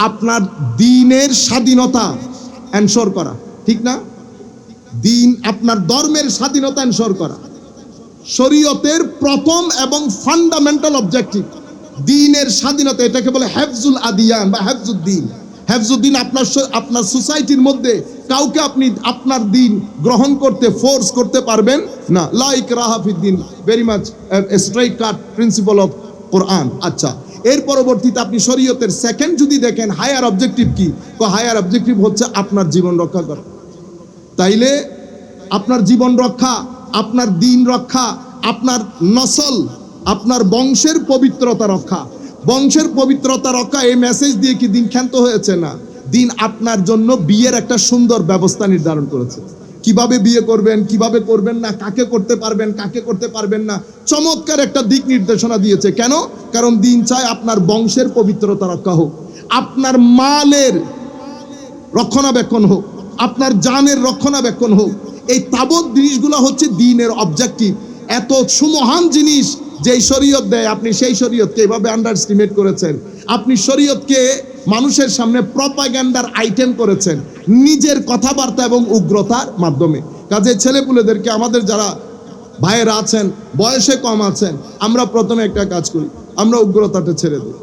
আপনার দ্বীনের স্বাধীনতা এনশোর করা, ঠিক না? দ্বীন, আপনার ধর্মের স্বাধীনতা এনশোর করা শরীয়তের প্রথম এবং ফান্ডামেন্টাল অবজেক্টিভ। দ্বীনের স্বাধীনতা, এটাকে বলে হেফজুল আদিয়ান বা হেফজুদ্দিন। হেফজুদ্দিন আপনার সোসাইটির মধ্যে কাউকে আপনি আপনার দ্বীন গ্রহণ করতে ফোর্স করতে পারবেন না। লা ইকরাহা ফিদ্দীন, very much straight cut principle of Quran. আচ্ছা, এর পরবর্তীতে আপনি শরীয়তের সেকেন্ড যদি দেখেন হায়ার অবজেক্টিভ কি, তো হায়ার অবজেক্টিভ হচ্ছে আপনার জীবন রক্ষা করা। তাইলে আপনার জীবন রক্ষা, আপনার দ্বীন রক্ষা, আপনার নসল, আপনার বংশের পবিত্রতা রক্ষা, বংশের পবিত্রতা রক্ষা, এই মেসেজ দিয়ে কি দিন ক্ষান্ত হয়েছে? না। দিন আপনার জন্য বিয়ের একটা সুন্দর ব্যবস্থা নির্ধারণ করেছে, কিভাবে বিয়ে করবেন, কিভাবে করবেন না, কাকে করতে পারবেন, কাকে করতে পারবেন না, চমৎকার একটা দিক নির্দেশনা দিয়েছে। কেন? কারণ দিন চায় আপনার বংশের পবিত্রতা রক্ষা হোক, আপনার মালের রক্ষণাবেক্ষণ হোক, আপনার জানের রক্ষণাবেক্ষণ হোক। এই তাবৎ জিনিসগুলো হচ্ছে দ্বীনের অবজেক্টিভ। এত সুমহান জিনিস যেই শরীয়ত দেয়, আপনি সেই শরীয়তকে এভাবে আন্ডারএস্টিমেট করেছেন। আপনি শরীয়তকে মানুষের সামনে প্রপাগান্ডার আইটেম করেছেন নিজের কথাবার্তা এবং উগ্রতার মাধ্যমে। কাজে ছেলেপুলেদেরকে, আমাদের যারা ভাইয়েরা আছেন, বয়সে কম আছেন, আমরা প্রথমে একটা কাজ করি, আমরা উগ্রতাটা ছেড়ে দিই।